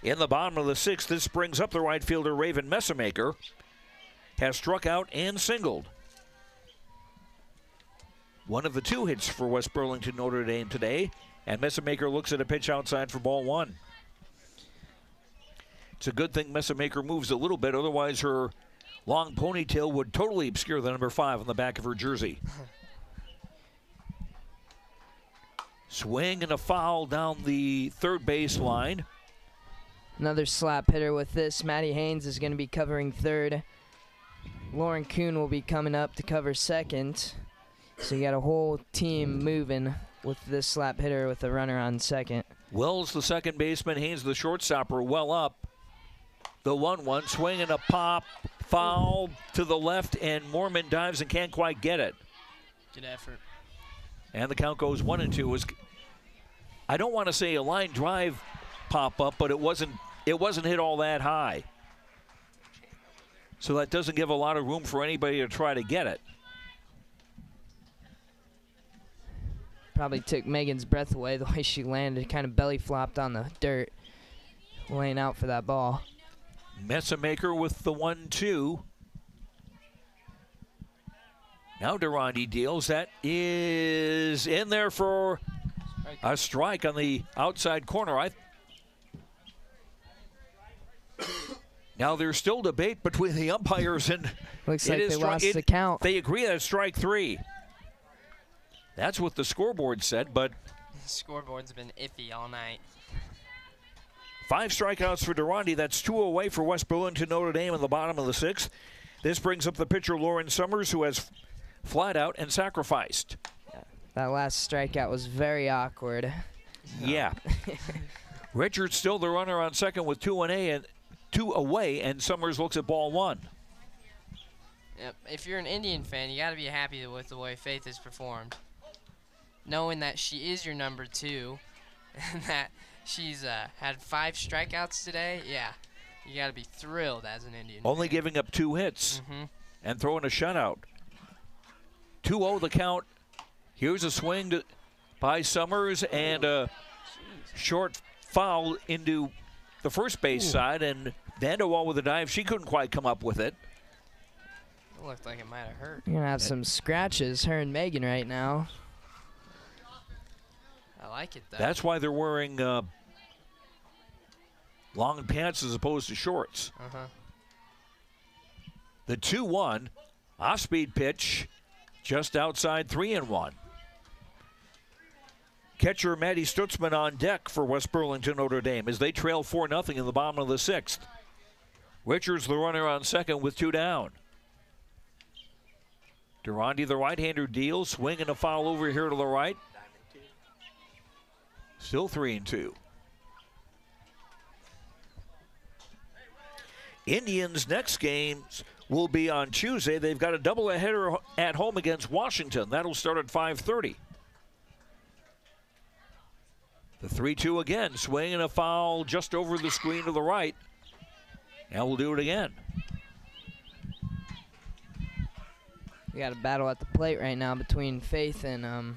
in the bottom of the 6th. This brings up the right fielder Raven Messamaker. Has struck out and singled. One of the 2 hits for West Burlington Notre Dame today. And Messamaker looks at a pitch outside for ball 1. It's a good thing Messamaker moves a little bit, otherwise her long ponytail would totally obscure the number 5 on the back of her jersey. Swing and a foul down the third base line. Another slap hitter with this. Maddie Haynes is going to be covering third. Lauren Kuhn will be coming up to cover second. So you got a whole team moving with this slap hitter with a runner on second. Wells, the second baseman, Haynes, the shortstop, are well up. The 1-1, swing and a pop, foul to the left, and Mormon dives and can't quite get it. Good effort. And the count goes 1-2. I don't want to say a line drive pop up, but it wasn't hit all that high. So that doesn't give a lot of room for anybody to try to get it. Probably took Megan's breath away the way she landed, kind of belly flopped on the dirt, laying out for that ball. Messamaker with the 1-2. Now Durandi deals. That is in there for a strike on the outside corner. Now there's still debate between the umpires, and looks like they lost the count. They agree that it's strike 3. That's what the scoreboard said, but the scoreboard's been iffy all night. 5 strikeouts for Durandi. That's 2 away for West Burlington Notre Dame in the bottom of the 6th. This brings up the pitcher Lauren Summers, who has flat out and sacrificed. Yeah, that last strikeout was very awkward. Yeah. Richards still the runner on second with 2 away, and Summers looks at ball 1. Yep. If you're an Indian fan, you got to be happy with the way Faith has performed. Knowing that she is your number 2 and that she's had 5 strikeouts today, yeah, you got to be thrilled as an Indian Only fan. giving up 2 hits and throwing a shutout. 2-0 the count. Here's a swing by Summers and a short foul into the first base side, and Vanderwall with a dive. She couldn't quite come up with it. It looked like it might have hurt. You're going to have some scratches, her and Megan, right now. I like it, though. That's why they're wearing long pants as opposed to shorts. The 2-1 off-speed pitch just outside 3-1. Catcher Maddie Stutzman on deck for West Burlington Notre Dame as they trail 4-0 in the bottom of the 6th. Richards the runner on second with 2 down. Durante, the right-hander, deals, swing and a foul over here to the right. Still 3-2. Indians' next games will be on Tuesday. They've got a doubleheader at home against Washington. That'll start at 5:30. The 3-2 again, swing and a foul just over the screen to the right. And we'll do it again. We got a battle at the plate right now between Faith and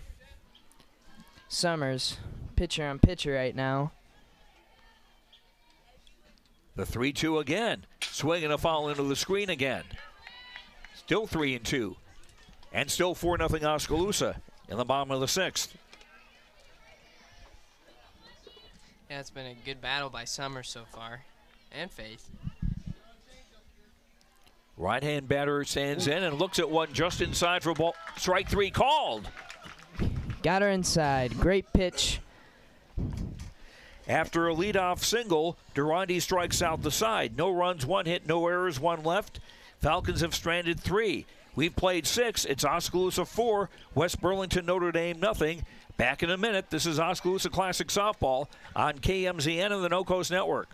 Summers. Pitcher on pitcher right now. The 3-2 again, swing and a foul into the screen again. Still 3-2. And still 4-0 Oskaloosa in the bottom of the 6th. Yeah, it's been a good battle by Summers so far, and Faith. Right-hand batter stands in and looks at one just inside for ball. Strike 3 called. Got her inside. Great pitch. After a leadoff single, Durante strikes out the side. No runs, 1 hit, no errors, 1 left. Falcons have stranded 3. We've played 6. It's Oskaloosa 4, West Burlington Notre Dame nothing. Back in a minute. This is Oskaloosa Classic Softball on KMZN and the No Coast Network.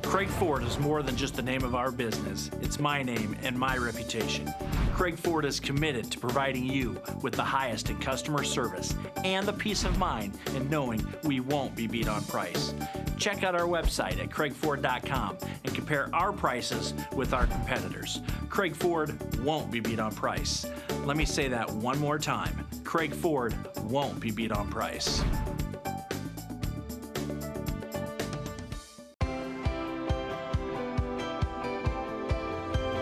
Craig Ford is more than just the name of our business. It's my name and my reputation. Craig Ford is committed to providing you with the highest in customer service and the peace of mind in knowing we won't be beat on price. Check out our website at craigford.com and compare our prices with our competitors. Craig Ford won't be beat on price. Let me say that one more time. Craig Ford won't be beat on price.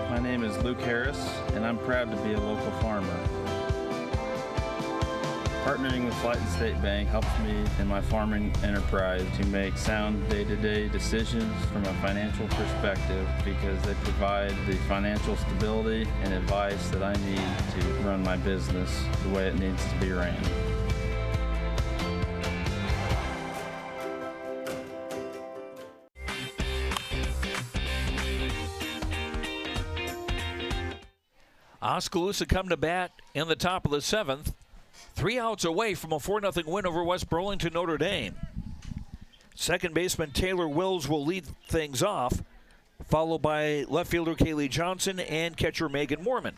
My name is Luke Harris, and I'm proud to be a local farmer. Partnering with Flight and State Bank helps me in my farming enterprise to make sound day-to-day decisions from a financial perspective because they provide the financial stability and advice that I need to run my business the way it needs to be ran. Oskaloosa come to bat in the top of the 7th. 3 outs away from a 4-0 win over West Burlington Notre Dame. Second baseman Taylor Wills will lead things off, followed by left fielder Kaylee Johnson and catcher Megan Moorman.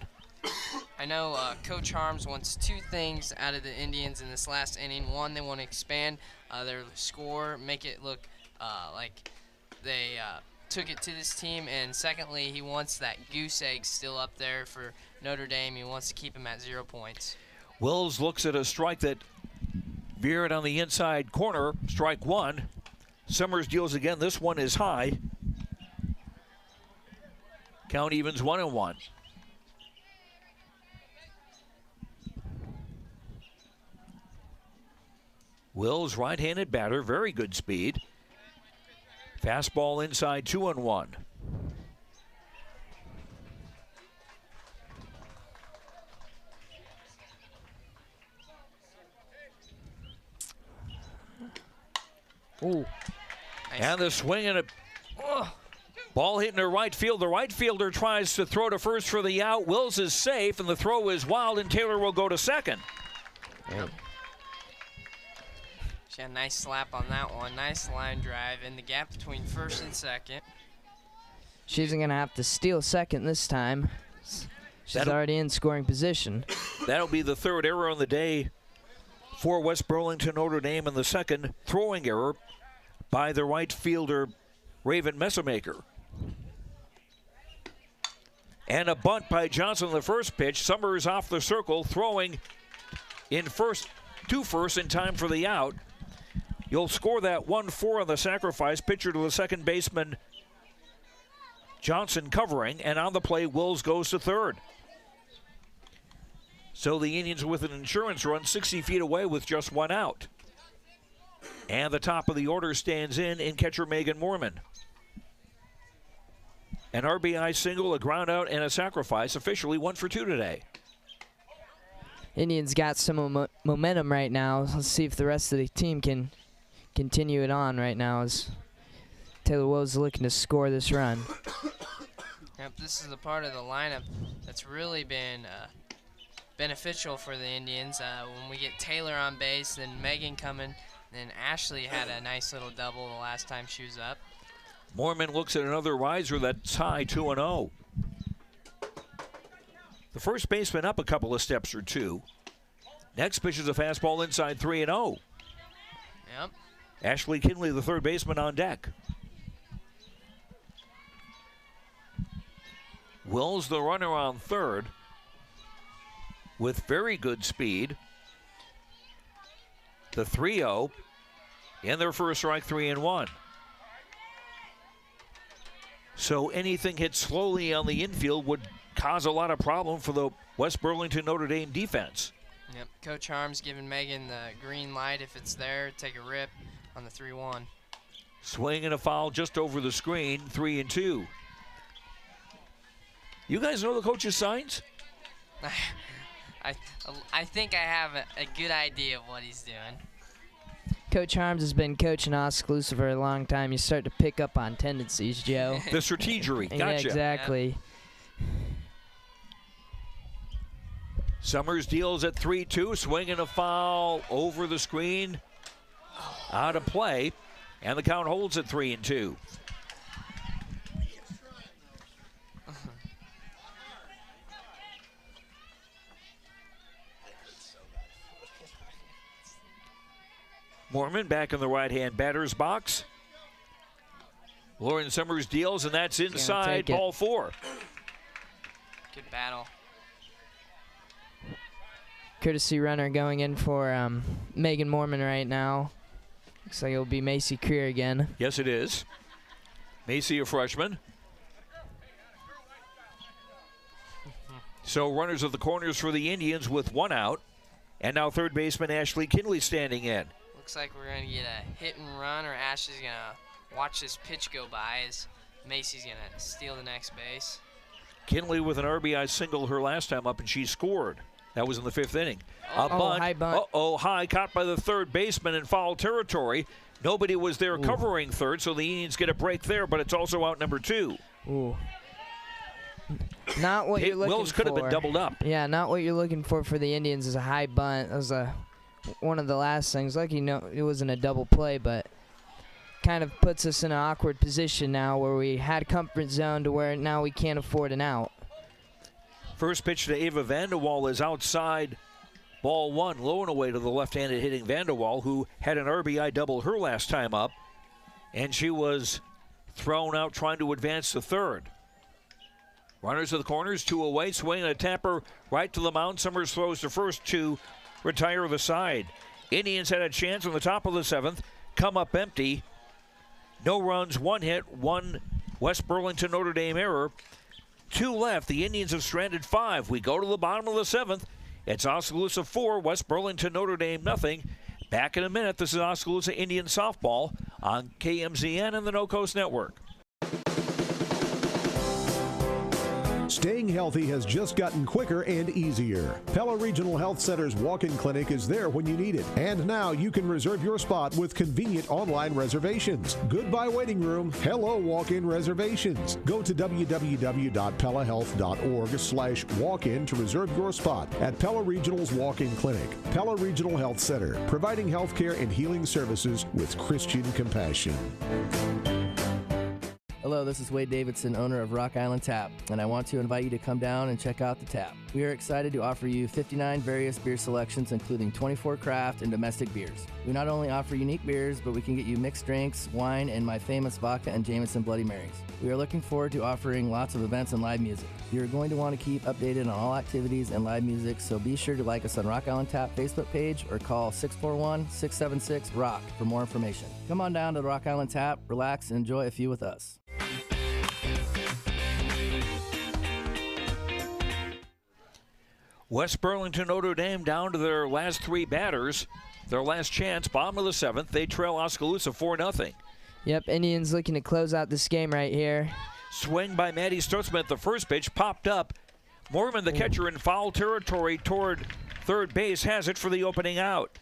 I know Coach Harms wants 2 things out of the Indians in this last inning. One, they want to expand their score, make it look like they took it to this team, and secondly, he wants that goose egg still up there for Notre Dame. He wants to keep him at 0 points. Wills looks at a strike that veered on the inside corner, strike 1. Summers deals again. This one is high. Count evens 1-1. Wills, right-handed batter, very good speed. Fastball inside 2-1. Ooh. And the swing and a ball hitting to right field. The right fielder tries to throw to first for the out. Wills is safe, and the throw is wild, and Taylor will go to second. Yep. She had a nice slap on that one. Nice line drive in the gap between first and second. She isn't going to have to steal second this time. She's already in scoring position. That'll be the 3rd error on the day for West Burlington Notre Dame, and the 2nd throwing error by the right fielder Raven Messamaker. And a bunt by Johnson on the first pitch. Summers off the circle, throwing in to first in time for the out. You'll score that 1-4 on the sacrifice. Pitcher to the second baseman, Johnson covering, and on the play, Wills goes to third. So the Indians with an insurance run 60 feet away with just 1 out. And the top of the order stands in catcher Megan Moorman. An RBI single, a ground out, and a sacrifice. Officially 1 for 2 today. Indians got some momentum right now. Let's see if the rest of the team can continue it on right now as Taylor Woes looking to score this run. Yep, this is the part of the lineup that's really been beneficial for the Indians. When we get Taylor on base, then Megan coming, then Ashley had a nice little double the last time she was up. Moorman looks at another riser that's high, 2-0. The first baseman up a couple of steps or two. Next pitch is a fastball inside, 3-0. Yep. Ashley Kinley, the third baseman, on deck. Wills, the runner on third, with very good speed. The 3-0 in their first strike, 3-1. So anything hit slowly on the infield would cause a lot of problem for the West Burlington Notre Dame defense. Yep, Coach Harm's giving Megan the green light if it's there, take a rip on the 3-1. Swing and a foul just over the screen, 3-2. You guys know the coach's signs? I think I have a good idea of what he's doing. Coach Harms has been coaching Oskaloosa for a long time. You start to pick up on tendencies, Joe. The strategery, gotcha. Yeah, exactly. Yep. Summers deals at 3-2, swing and a foul over the screen, out of play, and the count holds at 3-2. Moorman back in the right-hand batter's box. Lauren Summers deals, and that's inside, ball 4. Good battle. Courtesy runner going in for Megan Moorman right now. Looks like it'll be Macy Creer again. Yes, it is. Macy, a freshman. So runners at the corners for the Indians with 1 out. And now third baseman Ashley Kinley standing in. Looks like we're going to get a hit and run, or Ashley's going to watch this pitch go by as Macy's going to steal the next base. Kinley with an RBI single her last time up, and she scored. That was in the 5th inning. A bunt. High bunt. Uh-oh, high, caught by the third baseman in foul territory. Nobody was there covering third, so the Indians get a break there, but it's also out number 2. Ooh. Not what you're looking for. Wills could have been doubled up. Yeah, not what you're looking for the Indians is a high bunt. That was one of the last things. Lucky it wasn't a double play, but kind of puts us in an awkward position now where we had comfort zone to where now we can't afford an out. First pitch to Ava Vanderwall is outside, ball 1, low and away to the left-handed hitting Vanderwall, who had an RBI double her last time up, and she was thrown out trying to advance to third. Runners to the corners, 2 away, swing and a tapper right to the mound. Summers throws to first to retire the side. Indians had a chance on the top of the 7th, come up empty. No runs, 1 hit, 1 West Burlington Notre Dame error. 2 left. The Indians have stranded 5. We go to the bottom of the 7th. It's Oskaloosa 4, West Burlington Notre Dame nothing. Back in a minute. This is Oskaloosa Indian softball on KMZN and the No Coast Network. Staying healthy has just gotten quicker and easier. Pella Regional Health Center's walk-in clinic is there when you need it. And now you can reserve your spot with convenient online reservations. Goodbye waiting room. Hello walk-in reservations. Go to www.pellahealth.org/walk-in to reserve your spot at Pella Regional's walk-in clinic. Pella Regional Health Center, providing healthcare and healing services with Christian compassion. Hello, this is Wade Davidson, owner of Rock Island Tap, and I want to invite you to come down and check out the tap. We are excited to offer you 59 various beer selections, including 24 craft and domestic beers. We not only offer unique beers, but we can get you mixed drinks, wine, and my famous vodka and Jameson Bloody Marys. We are looking forward to offering lots of events and live music. You're going to want to keep updated on all activities and live music, so be sure to like us on Rock Island Tap Facebook page or call 641-676-ROCK for more information. Come on down to the Rock Island Tap, relax, and enjoy a few with us. West Burlington Notre Dame down to their last 3 batters. Their last chance, bottom of the 7th. They trail Oskaloosa 4-0. Yep, Indians looking to close out this game right here. Swing by Maddie Stutzman. The first pitch popped up. Mormon, the catcher, in foul territory toward third base, has it for the opening out.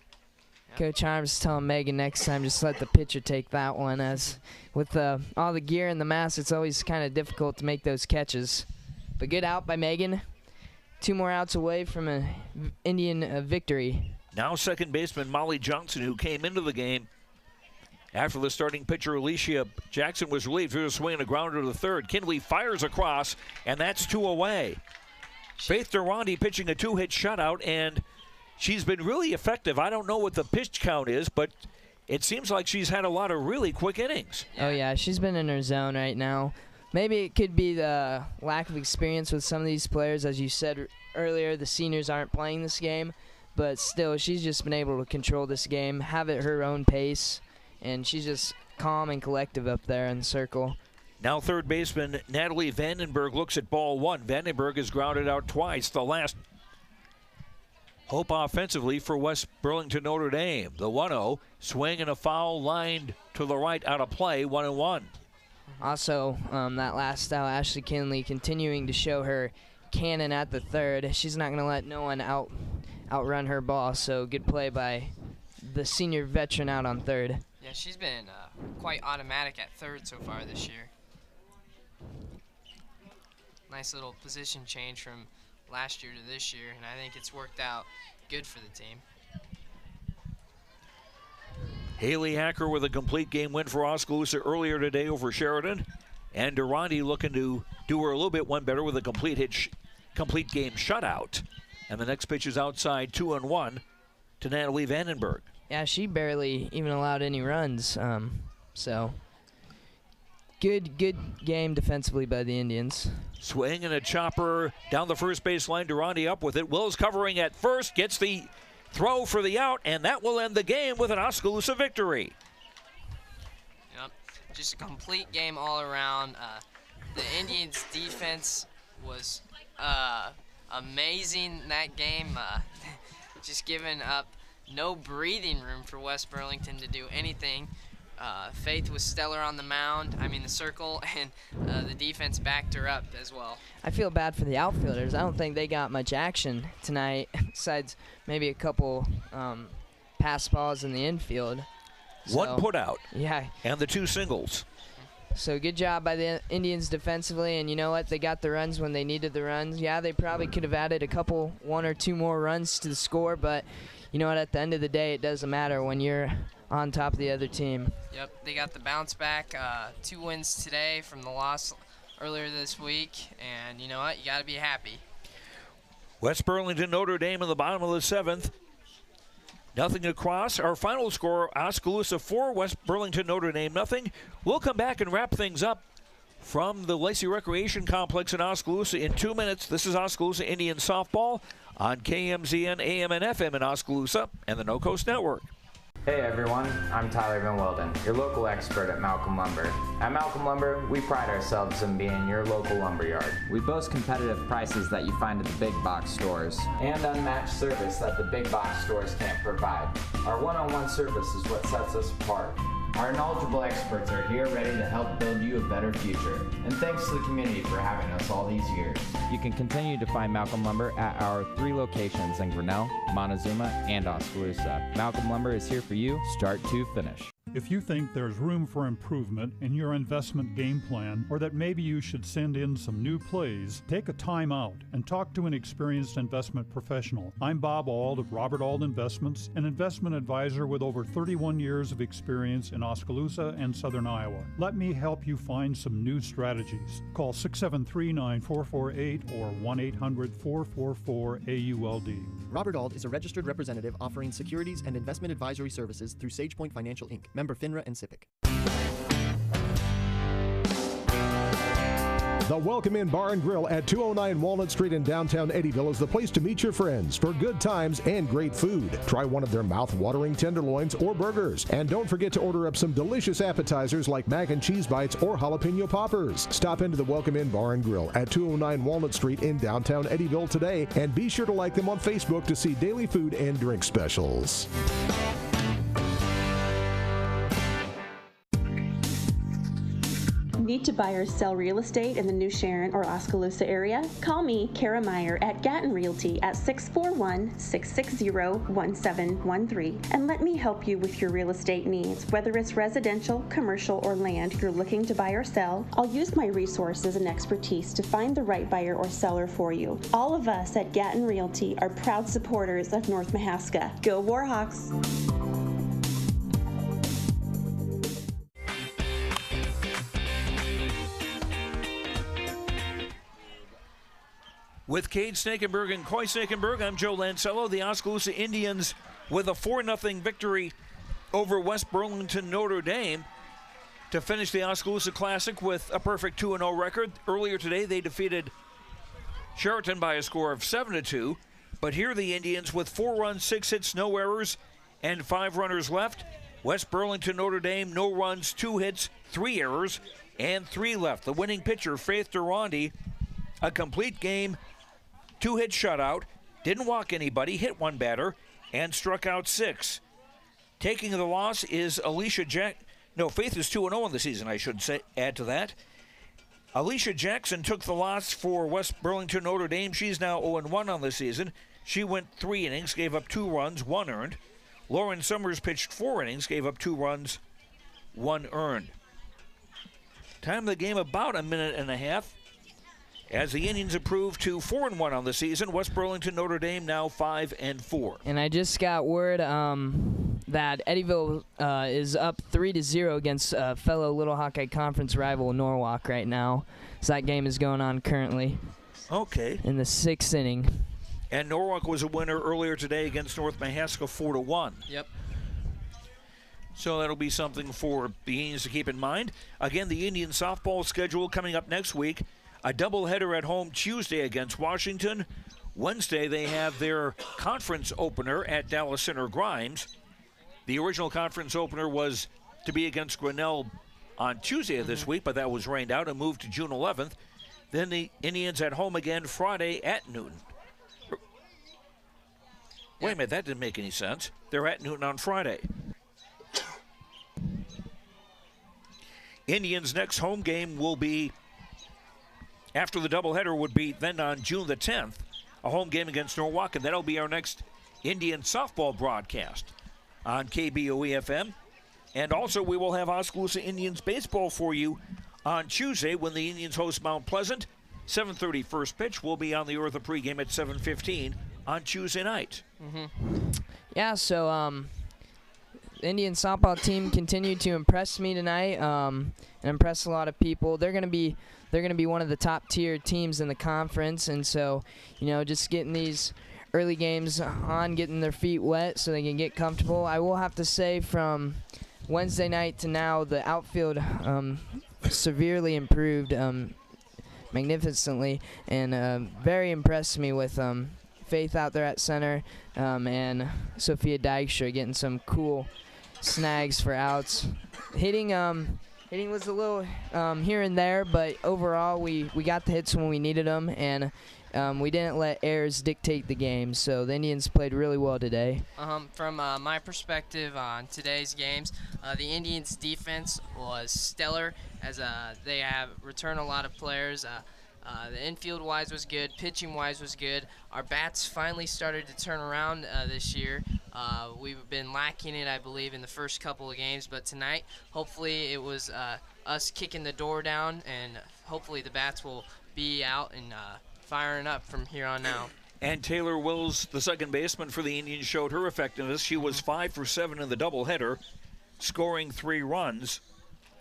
Coach Harms telling Megan next time just let the pitcher take that one, as with all the gear and the mask, it's always kind of difficult to make those catches. But good out by Megan. 2 more outs away from an Indian victory. Now second baseman Molly Johnson, who came into the game after the starting pitcher Alicia Jackson was relieved. Through a swing and a grounder to the third. Kinley fires across, and that's 2 away. Faith Durante pitching a 2-hit shutout, and she's been really effective. I don't know what the pitch count is, but it seems like she's had a lot of really quick innings. Oh, yeah, she's been in her zone right now. Maybe it could be the lack of experience with some of these players. As you said earlier, the seniors aren't playing this game, but still, she's just been able to control this game, have it her own pace, and she's just calm and collective up there in the circle. Now third baseman Natalie Vandenberg looks at ball 1. Vandenberg has grounded out twice. The last hope offensively for West Burlington Notre Dame. The 1-0, swing and a foul lined to the right out of play, 1-1. Also, that last out, Ashley Kinley continuing to show her cannon at the third. She's not going to let no one outrun her ball, so good play by the senior veteran out on third. Yeah, she's been quite automatic at third so far this year. Nice little position change from last year to this year, and I think it's worked out good for the team. Haley Hacker with a complete game win for Oskaloosa earlier today over Sheridan. And Durante looking to do her a little bit one better with a complete game shutout. And the next pitch is outside, 2-1 to Natalie Vandenberg. Yeah, she barely even allowed any runs. So good game defensively by the Indians. Swing and a chopper down the first base line. Durante up with it. Wills covering at first, gets the throw for the out, and that will end the game with an Oskaloosa victory. Yep, just a complete game all around. The Indians' defense was amazing that game. Just giving up no breathing room for West Burlington to do anything. Faith was stellar on the mound, the circle, and the defense backed her up as well. I feel bad for the outfielders. I don't think they got much action tonight, besides maybe a couple pass balls in the infield. One put out. Yeah. And the 2 singles. So good job by the Indians defensively, and you know what? They got the runs when they needed the runs. Yeah, they probably could have added 1 or 2 more runs to the score, but you know what? At the end of the day, it doesn't matter when you're on top of the other team. Yep, they got the bounce back. 2 wins today from the loss earlier this week, and you know what? You got to be happy. West Burlington Notre Dame in the bottom of the 7th. Nothing across. Our final score, Oskaloosa 4, West Burlington Notre Dame nothing. We'll come back and wrap things up from the Lacey Recreation Complex in Oskaloosa in 2 minutes. This is Oskaloosa Indian Softball on KMZN AM and FM in Oskaloosa and the No Coast Network. Hey everyone, I'm Tyler Van Welden, your local expert at Malcolm Lumber. At Malcolm Lumber, we pride ourselves in being your local lumberyard. We boast competitive prices that you find at the big box stores and unmatched service that the big box stores can't provide. Our one-on-one service is what sets us apart. Our knowledgeable experts are here ready to help build you a better future. And thanks to the community for having us all these years. You can continue to find Malcolm Lumber at our 3 locations in Grinnell, Montezuma, and Oskaloosa. Malcolm Lumber is here for you, start to finish. If you think there's room for improvement in your investment game plan, or that maybe you should send in some new plays, take a time out and talk to an experienced investment professional. I'm Bob Auld of Robert Auld Investments, an investment advisor with over 31 years of experience in Oskaloosa and Southern Iowa. Let me help you find some new strategies. Call 673-9448 or 1-800-444-AULD. Robert Auld is a registered representative offering securities and investment advisory services through SagePoint Financial, Inc., member FINRA and SIPC. The Welcome In Bar and Grill at 209 Walnut Street in downtown Eddyville is the place to meet your friends for good times and great food. Try one of their mouth-watering tenderloins or burgers. And don't forget to order up some delicious appetizers like mac and cheese bites or jalapeno poppers. Stop into the Welcome In Bar and Grill at 209 Walnut Street in downtown Eddyville today, and be sure to like them on Facebook to see daily food and drink specials. Need to buy or sell real estate in the New Sharon or Oskaloosa area? Call me, Kara Meyer, at Gatton Realty at 641-660-1713 and let me help you with your real estate needs. Whether it's residential, commercial, or land you're looking to buy or sell, I'll use my resources and expertise to find the right buyer or seller for you. All of us at Gatton Realty are proud supporters of North Mahaska. Go Warhawks! With Cade Snakenberg and Coy Snakenberg, I'm Joe Lancello. The Oskaloosa Indians with a 4-0 victory over West Burlington Notre Dame to finish the Oskaloosa Classic with a perfect 2-0 record. Earlier today, they defeated Sheraton by a score of 7-2. But here the Indians with 4 runs, 6 hits, no errors, and 5 runners left. West Burlington Notre Dame, no runs, 2 hits, 3 errors, and 3 left. The winning pitcher, Faith Durandi, a complete game, 2-hit shutout, didn't walk anybody, hit 1 batter, and struck out 6. Taking the loss is Alicia Faith is 2-0 in the season, I should say, add to that. Alicia Jackson took the loss for West Burlington Notre Dame. She's now 0-1 on the season. She went 3 innings, gave up 2 runs, 1 earned. Lauren Summers pitched 4 innings, gave up 2 runs, 1 earned. Time of the game about a minute and a half. As the Indians improve to 4-1 on the season, West Burlington Notre Dame now 5-4. And I just got word that Eddyville is up 3-0 against fellow Little Hawkeye Conference rival Norwalk right now. So that game is going on currently. Okay. In the 6th inning. And Norwalk was a winner earlier today against North Mahaska 4-1. Yep. So that'll be something for the Indians to keep in mind. Again, the Indian softball schedule coming up next week. A doubleheader at home Tuesday against Washington. Wednesday, they have their conference opener at Dallas Center Grimes. The original conference opener was to be against Grinnell on Tuesday of this week, but that was rained out and moved to June 11th. Then the Indians at home again Friday at Newton. Wait a minute, that didn't make any sense. They're at Newton on Friday. Indians' next home game will be, after the doubleheader, would be then on June the 10th, a home game against Norwalk, and that'll be our next Indian softball broadcast on KBOE-FM. And also we will have Oskaloosa Indians baseball for you on Tuesday when the Indians host Mount Pleasant. 7:30 first pitch. We'll be on the Earth pregame at 7:15 on Tuesday night. Yeah, so the Indian softball team continued to impress me tonight and impress a lot of people. They're going to be one of the top tier teams in the conference, and so, just getting these early games on, getting their feet wet so they can get comfortable. I will have to say from Wednesday night to now, the outfield severely improved magnificently, and very impressed me with Faith out there at center and Sophia Dykstra getting some cool snags for outs. Hitting was a little here and there, but overall we got the hits when we needed them, and we didn't let errors dictate the game. So the Indians played really well today. From my perspective on today's games, the Indians' defense was stellar, as they have returned a lot of players. The infield-wise was good, pitching-wise was good. Our bats finally started to turn around this year. We've been lacking it, I believe, in the first couple of games, but tonight, hopefully it was us kicking the door down, and hopefully the bats will be out and firing up from here on out. And Taylor Wills, the second baseman for the Indians, showed her effectiveness. She was 5 for 7 in the doubleheader, scoring 3 runs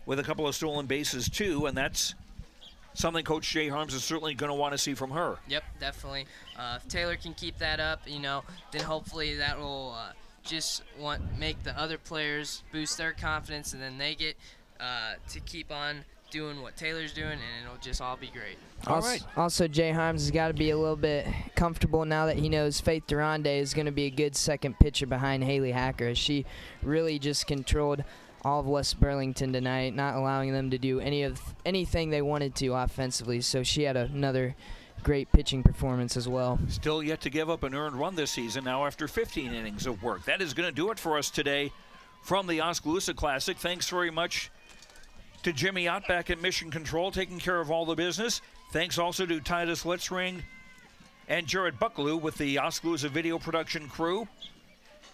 with a couple of stolen bases too, and that's something Coach Jay Harms is certainly going to want to see from her. Yep, definitely. If Taylor can keep that up, then hopefully that will make the other players boost their confidence, and then they get to keep on doing what Taylor's doing, and it'll just all be great. All right. Also, Jay Harms has got to be a little bit comfortable now that he knows Faith Durande is going to be a good second pitcher behind Haley Hacker. She really just controlled all of West Burlington tonight, not allowing them to do anything they wanted to offensively. So she had another great pitching performance as well. Still yet to give up an earned run this season now after 15 innings of work. That is going to do it for us today from the Oskaloosa Classic. Thanks very much to Jimmy Ott back at Mission Control, taking care of all the business. Thanks also to Titus Litzring and Jared Bucklew with the Oskaloosa video production crew.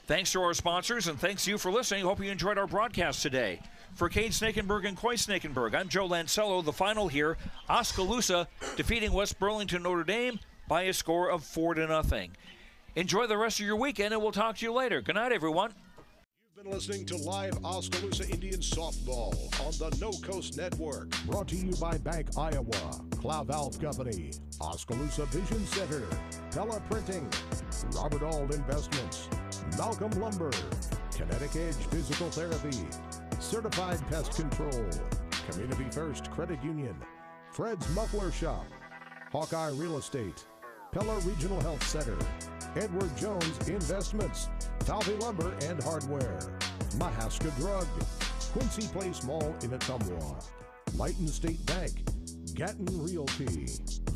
Thanks to our sponsors, and thanks to you for listening. Hope you enjoyed our broadcast today. For Kate Snakenberg and Coy Snakenberg, I'm Joe Lancello. The final here, Oskaloosa defeating West Burlington Notre Dame by a score of 4-0. Enjoy the rest of your weekend, and we'll talk to you later. Good night, everyone. You've been listening to live Oskaloosa Indians softball on the No Coast Network. Brought to you by Bank Iowa, Cloud Valve Company, Oskaloosa Vision Center, Pella Printing, Robert Ald Investments, Malcolm Lumber, Kinetic Edge Physical Therapy, Certified Pest Control, Community First Credit Union, Fred's Muffler Shop, Hawkeye Real Estate, Pella Regional Health Center, Edward Jones Investments, Falvey Lumber and Hardware, Mahaska Drug, Quincy Place Mall in Ottumwa, Lighton State Bank, Gatton Realty,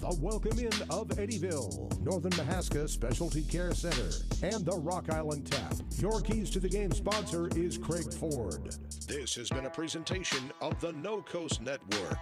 the Welcome Inn of Eddyville, Northern Mahaska Specialty Care Center, and the Rock Island Tap. Your Keys to the Game sponsor is Craig Ford. This has been a presentation of the No Coast Network.